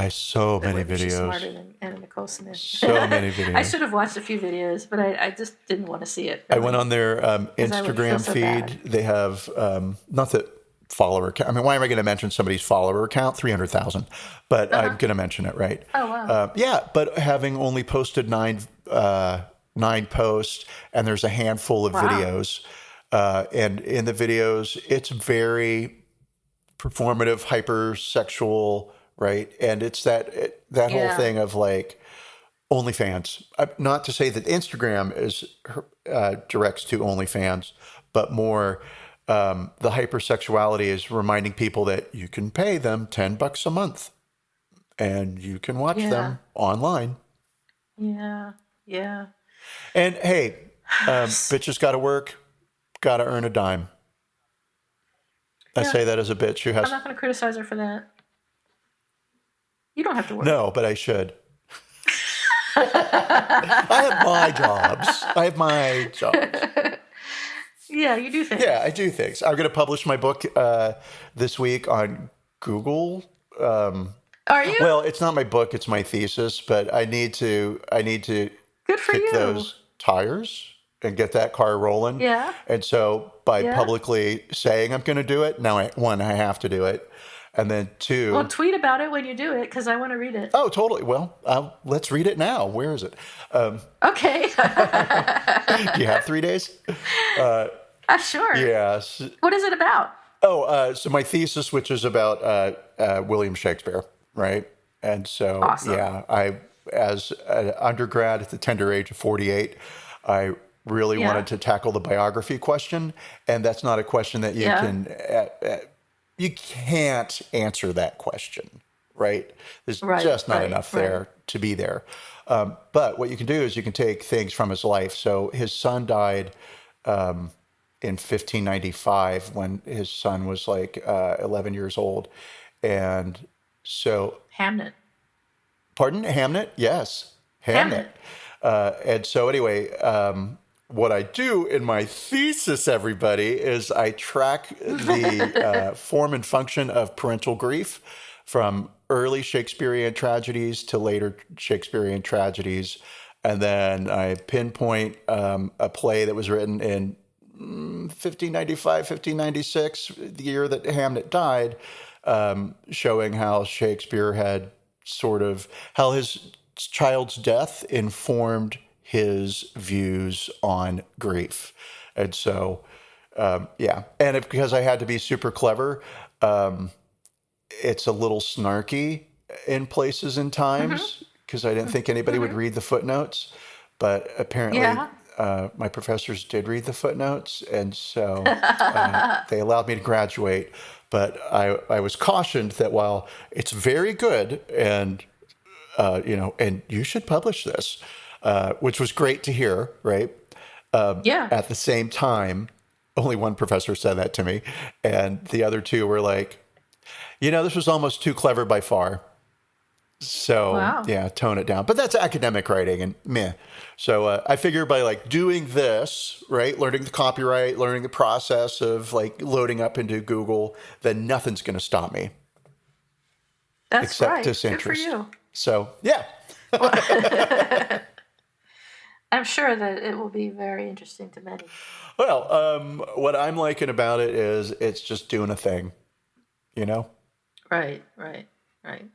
So that many whether she's videos, smarter than Anna Nicole Smith. so many I videos. should have watched a few videos, but I just didn't want to see it I went really on their because I would feel Instagram so bad. feed. They have not that follower count. I mean, why am I going to mention somebody's follower count? 300,000. But Uh I'm huh. going to mention it, right? Oh wow. Yeah, but having only posted nine posts, and there's a handful of Wow. videos, and in the videos, it's very performative, hypersexual, right? And it's that whole Yeah. thing of like OnlyFans. Not to say that Instagram is directs to OnlyFans, but more the hypersexuality is reminding people that you can pay them $10 a month and you can watch Yeah. them online. Yeah. Yeah. And hey, bitches got to work, got to earn a dime. I Yeah. say that as a bitch who I'm has not going to criticize her for that. You don't have to work. no, but I should. I have my jobs. I have my jobs. Yeah, you do Yeah, I things. do things. I'm going to publish my book this week on Google. Are you? Well, it's not my book; it's my thesis. But I need to Good for kick you. those tires and get that car rolling. Yeah. And so, by Yeah. publicly saying I'm going to do it, now one, I have to do it, and then Well, two, tweet about it when you do it because I want to read it. oh, totally. Well, let's read it now. Where is it? Okay. Do you have 3 days? Sure. Yes. What is it about? Oh, so my thesis, which is about William Shakespeare, right? And so, Awesome. yeah, as an undergrad at the tender age of 48, I really Yeah. wanted to tackle the biography question, and that's not a question that Yeah. you can't answer that question, right? There's Right. just not Right. enough Right. there to be there. But what you can do is you can take things from his life. So his son died in 1595 when his son was like 11 years old. And so, Hamnet. pardon, Hamnet? Yes, Hamnet. Hamnet. And so, anyway, what I do in my thesis, everybody, is I track the form and function of parental grief from early Shakespearean tragedies to later Shakespearean tragedies. And then I pinpoint a play that was written in 1595, 1596, the year that Hamnet died, showing how Shakespeare had sort of, how his child's death informed his views on grief. And so, yeah. And because I had to be super clever, it's a little snarky in places and Mm-hmm. times because I didn't think anybody would Mm-hmm. read the footnotes, but apparently Yeah. my professors did read the footnotes, and so they allowed me to graduate. But I was cautioned that while it's very good and and you should publish this, which was great to hear, right? Yeah. At the same time, only one professor said that to me, and the other two were like, this was almost too clever by far. So Wow. yeah, tone it down. But that's academic writing and meh. So I figure by like doing this, right, learning the copyright, learning the process of like loading up into Google, then nothing's going to stop me That's except right. Good for disinterest. you. So yeah. Well, I'm sure that it will be very interesting to many. Well, what I'm liking about it is it's just doing a thing, you know? Right. Right. Right.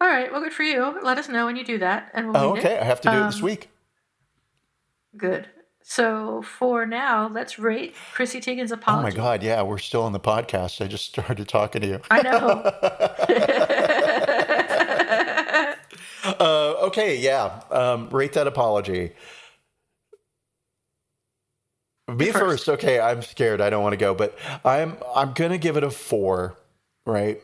All right. Well, good for you. Let us know when you do that, and we'll Oh, read it. okay. I have to do it this week. Good. So for now, let's rate Chrissy Teigen's Oh my apology. God, yeah, we're still on the podcast. I just started talking to you. I know. Okay, yeah. Rate that apology. You Me first. first. Okay, I'm scared. I don't want to go, but I'm gonna give it a 4. Right? Are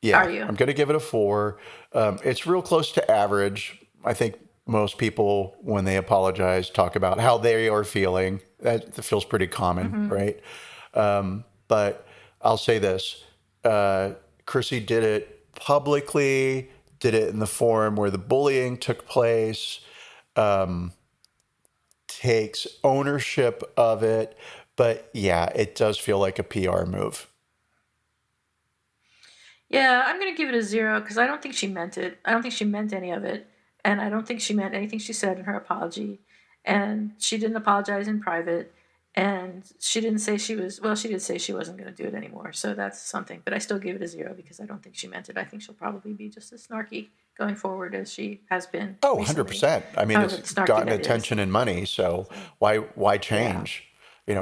Yeah, you? I'm gonna give it a 4. It's real close to average. I think most people, when they apologize, talk about how they are feeling. That feels pretty common, Mm-hmm. right? But I'll say this: Chrissy did it publicly, did it in the forum where the bullying took place, takes ownership of it. But yeah, it does feel like a PR move. Yeah, I'm gonna give it a 0 because I don't think she meant it. I don't think she meant any of it, and I don't think she meant anything she said in her apology. And she didn't apologize in private, and she didn't say she was. Well, she did say she wasn't gonna do it anymore, so that's something. But I still give it a 0 because I don't think she meant it. I think she'll probably be just as snarky going forward as she has been Oh, recently. 100%. I mean, However it's snarky gotten that is. attention and money, so So why yeah, change?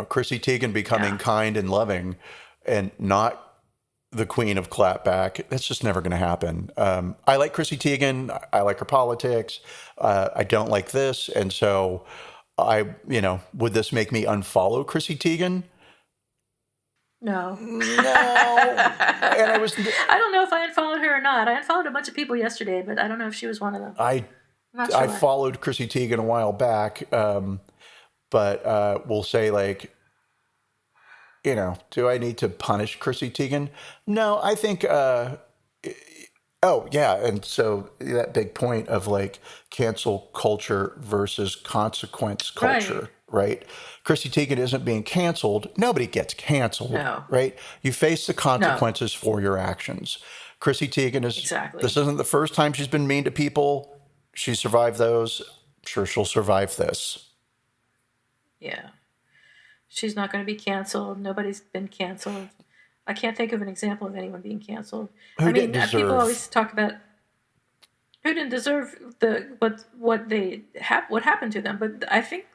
Chrissy Teigen becoming yeah. kind and loving and not the queen of clapback. That's just never going to happen. I like Chrissy Teigen. I like her politics. I don't like this. And so would this make me unfollow Chrissy Teigen? No. No. And I was, I don't know if I unfollowed her or not. I unfollowed a bunch of people yesterday, but I don't know if she was one of them. I, I'm not I sure. followed Chrissy Teigen a while back. But we'll say like, do I need to punish Chrissy Teigen? No, I think, oh, yeah. And so that big point of like cancel culture versus consequence Right. culture, right? Chrissy Teigen isn't being canceled. Nobody gets canceled, No. right? You face the No. consequences for your actions. Chrissy Teigen this Exactly. isn't the first time she's been mean to people. She survived those. I'm sure she'll survive this. Yeah. She's not going to be canceled. Nobody's been canceled. I can't think of an example of anyone being canceled. I Who didn't mean, people deserve? always talk about who didn't deserve what happened to them, but I think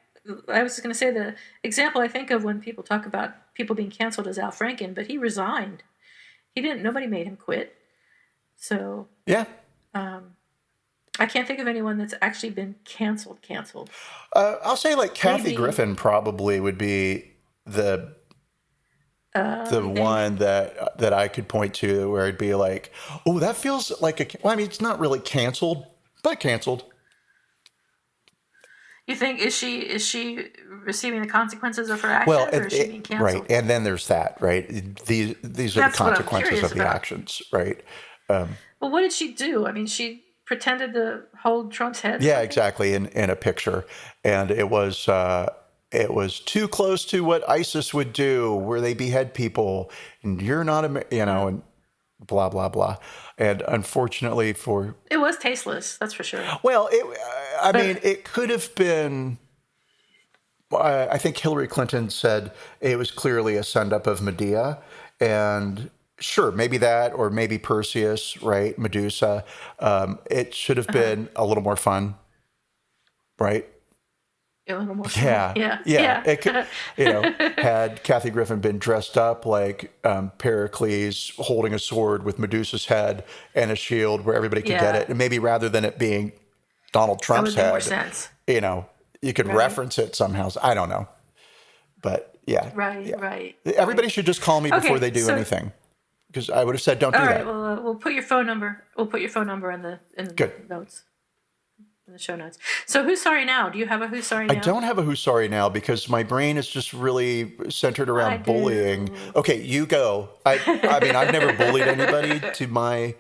I was going to say the example I think of when people talk about people being canceled is Al Franken, but he resigned. He didn't. Nobody made him quit. So Yeah. I can't think of anyone that's actually been canceled. Canceled. I'll say like Kathy Maybe, Griffin probably would be the maybe. one that I could point to where I'd be like, oh, that feels like well, I mean, it's not really canceled, but canceled. You think is she receiving the consequences of her Well, actions, or is she being right, canceled? and then there's that, right? These are the That's what I'm consequences curious of the about. actions, right? Well, what did she do? I mean, she pretended to hold Trump's head or Yeah, something. exactly. In a picture, and it was too close to what ISIS would do, where they behead people, and you're not and blah blah blah. And unfortunately for It was tasteless, that's for sure. well, I mean, But it could have been. I think Hillary Clinton said it was clearly a send up of Medea, and sure, maybe that, or maybe Perseus, right? Medusa. It should have uh-huh. been a little more fun, right? A little more fun. Yeah, Yeah, yeah. yeah. It could, had Kathy Griffin been dressed up like Pericles holding a sword with Medusa's head and a shield where everybody could get Yeah, it, and maybe rather than it being Donald that would Trump's have made more head, sense. you could Right, reference it somehow. I don't know, but yeah, right, yeah. right, Everybody right. should just call me before Okay, they do so anything, because I would have said, "Don't all do right, that." well, we'll put your phone number. We'll put your phone number in the Good. notes, in the show notes. So who's sorry now? Do you have a who's sorry I now? don't have a who's sorry now because my brain is just really centered I around bullying. do. Okay, you go. I mean, I've never bullied anybody to my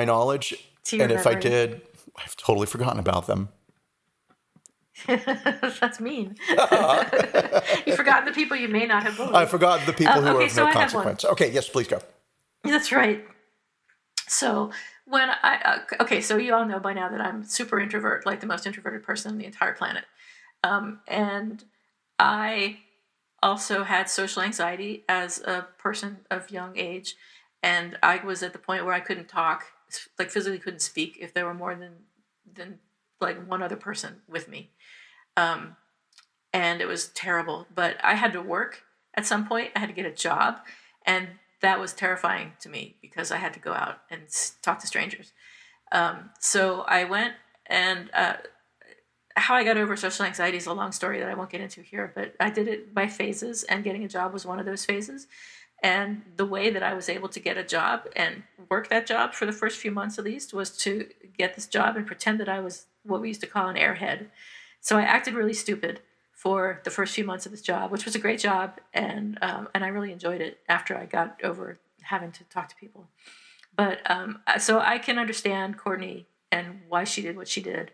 knowledge, To your and if I memory. did, I've totally forgotten about them. That's mean. You've forgotten the people you may not have I've bullied. forgotten the people who are Okay, of no so I have one. consequence. Okay, yes, please go. That's right. So when okay, so you all know by now that I'm super introvert, like the most introverted person on the entire planet. And I also had social anxiety as a person of young age, and I was at the point where I couldn't talk, like physically couldn't speak if there were more than like one other person with me. Um, and it was terrible. But I had to work at some point. I had to get a job, and that was terrifying to me because I had to go out and talk to strangers. So I went, and how I got over social anxiety is a long story that I won't get into here, but I did it by phases, and getting a job was one of those phases. And the way that I was able to get a job and work that job for the first few months at least was to get this job and pretend that I was what we used to call an airhead. So I acted really stupid for the first few months of this job, which was a great job, and I really enjoyed it after I got over having to talk to people. But so I can understand Courtney and why she did what she did.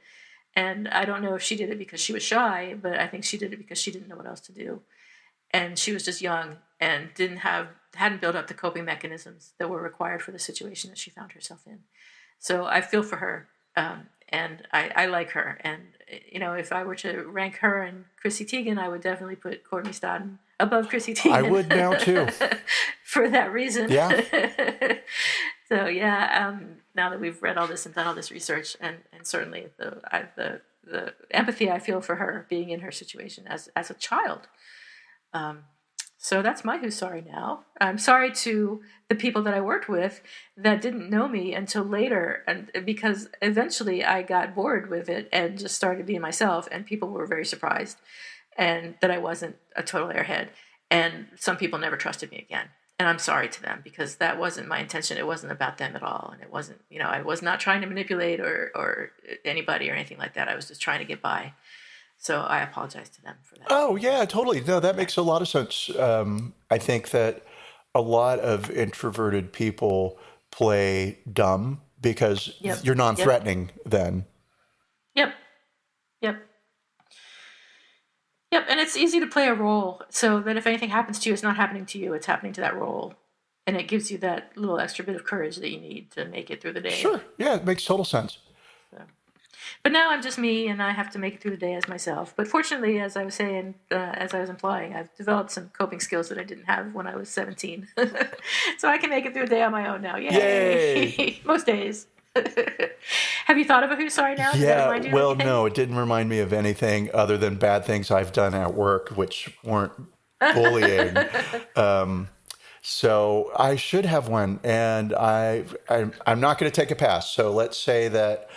And I don't know if she did it because she was shy, but I think she did it because she didn't know what else to do. And she was just young and hadn't built up the coping mechanisms that were required for the situation that she found herself in. So I feel for her, and I like her. And if I were to rank her and Chrissy Teigen, I would definitely put Courtney Stodden above Chrissy Teigen. I would now too. For that reason. Yeah. So yeah, now that we've read all this and done all this research, and certainly the empathy I feel for her being in her situation as a child. So that's my who's sorry now. I'm sorry to the people that I worked with that didn't know me until later, and because eventually I got bored with it and just started being myself, and people were very surprised and that I wasn't a total airhead. And some people never trusted me again. And I'm sorry to them because that wasn't my intention. It wasn't about them at all. And it wasn't, I was not trying to manipulate or anybody or anything like that. I was just trying to get by. So I apologize to them for that. Oh, yeah, totally. No, that makes a lot of sense. I think that a lot of introverted people play dumb because you're non-threatening then. Yep. And it's easy to play a role so that if anything happens to you, it's not happening to you, it's happening to that role. And it gives you that little extra bit of courage that you need to make it through the day. Sure. Yeah, it makes total sense. So. But now I'm just me, and I have to make it through the day as myself. But fortunately, as I was saying, as I was implying, I've developed some coping skills that I didn't have when I was 17. So I can make it through the day on my own now. Yay! Most days. Have you thought of a who's sorry now? Yeah, well, no, it didn't remind me of anything other than bad things I've done at work, which weren't bullying. So I should have one, and I'm not going to take a pass. So let's say that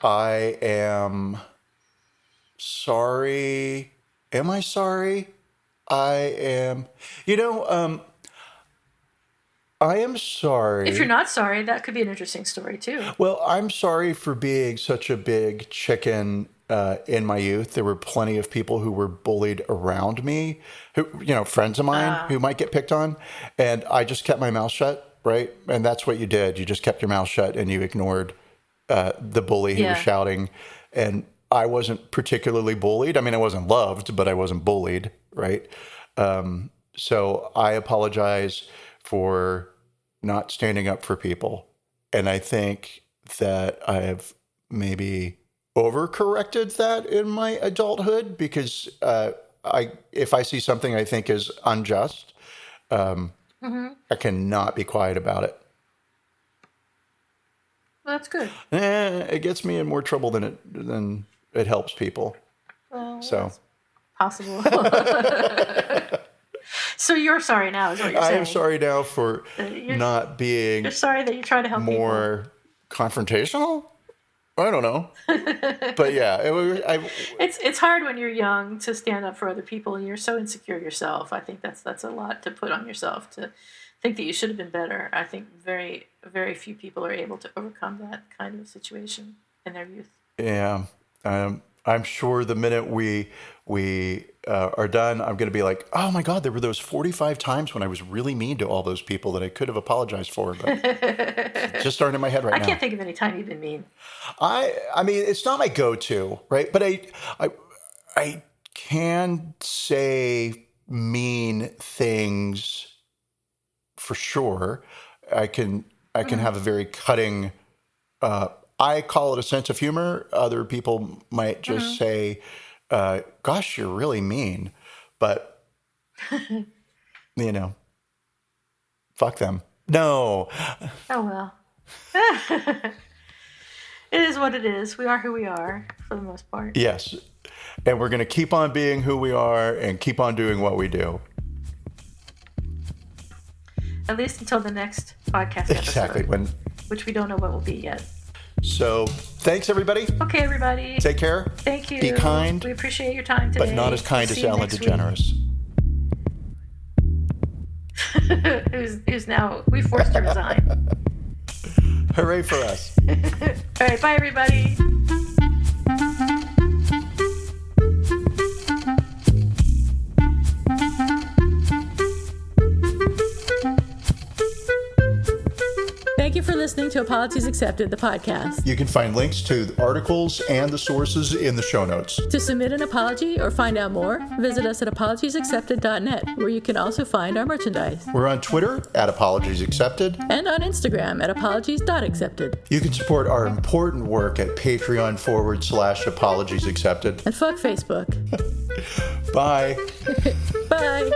I am sorry. Am I sorry? I am. I am sorry. If you're not sorry, that could be an interesting story too. Well, I'm sorry for being such a big chicken in my youth. There were plenty of people who were bullied around me, who, friends of mine who might get picked on. And I just kept my mouth shut, right? And that's what you did. You just kept your mouth shut and you ignored the bully who was shouting. And I wasn't particularly bullied. I mean, I wasn't loved, but I wasn't bullied, right? So I apologize for not standing up for people. And I think that I have maybe overcorrected that in my adulthood because if I see something I think is unjust, I cannot be quiet about it. Well, that's good. It gets me in more trouble than it helps people. Well, so possible. So you're sorry now, is what you're saying. I am sorry now for not being. You're sorry that you try to help more confrontational. I don't know, but yeah, it's hard when you're young to stand up for other people and you're so insecure yourself. I think that's a lot to put on yourself to think that you should have been better. I think very, very few people are able to overcome that kind of situation in their youth. Yeah, I'm sure the minute we are done, I'm going to be like, oh my God, there were those 45 times when I was really mean to all those people that I could have apologized for, but just aren't in my head right now. I can't think of any time you've been mean. I mean, it's not my go-to, right? But I can say mean things for sure. I can have a very cutting. I call it a sense of humor. Other people might just say, gosh, you're really mean. But, fuck them. No. Oh, well. It is what it is. We are who we are, for the most part. Yes. And we're going to keep on being who we are and keep on doing what we do. At least until the next podcast episode. Exactly. Which we don't know what will be yet. So, thanks, everybody. Okay, everybody. Take care. Thank you. Be kind. We appreciate your time today. But not as kind as Ellen DeGeneres. who's now, we forced to resign. Hooray for us. All right, bye, everybody. Thank you for listening to Apologies Accepted, the podcast. You can find links to the articles and the sources in the show notes. To submit an apology or find out more, visit us at apologiesaccepted.net, where you can also find our merchandise. We're on Twitter at Apologies Accepted. And on Instagram at apologies.accepted. You can support our important work at Patreon.com/Apologies Accepted. And fuck Facebook. Bye. Bye.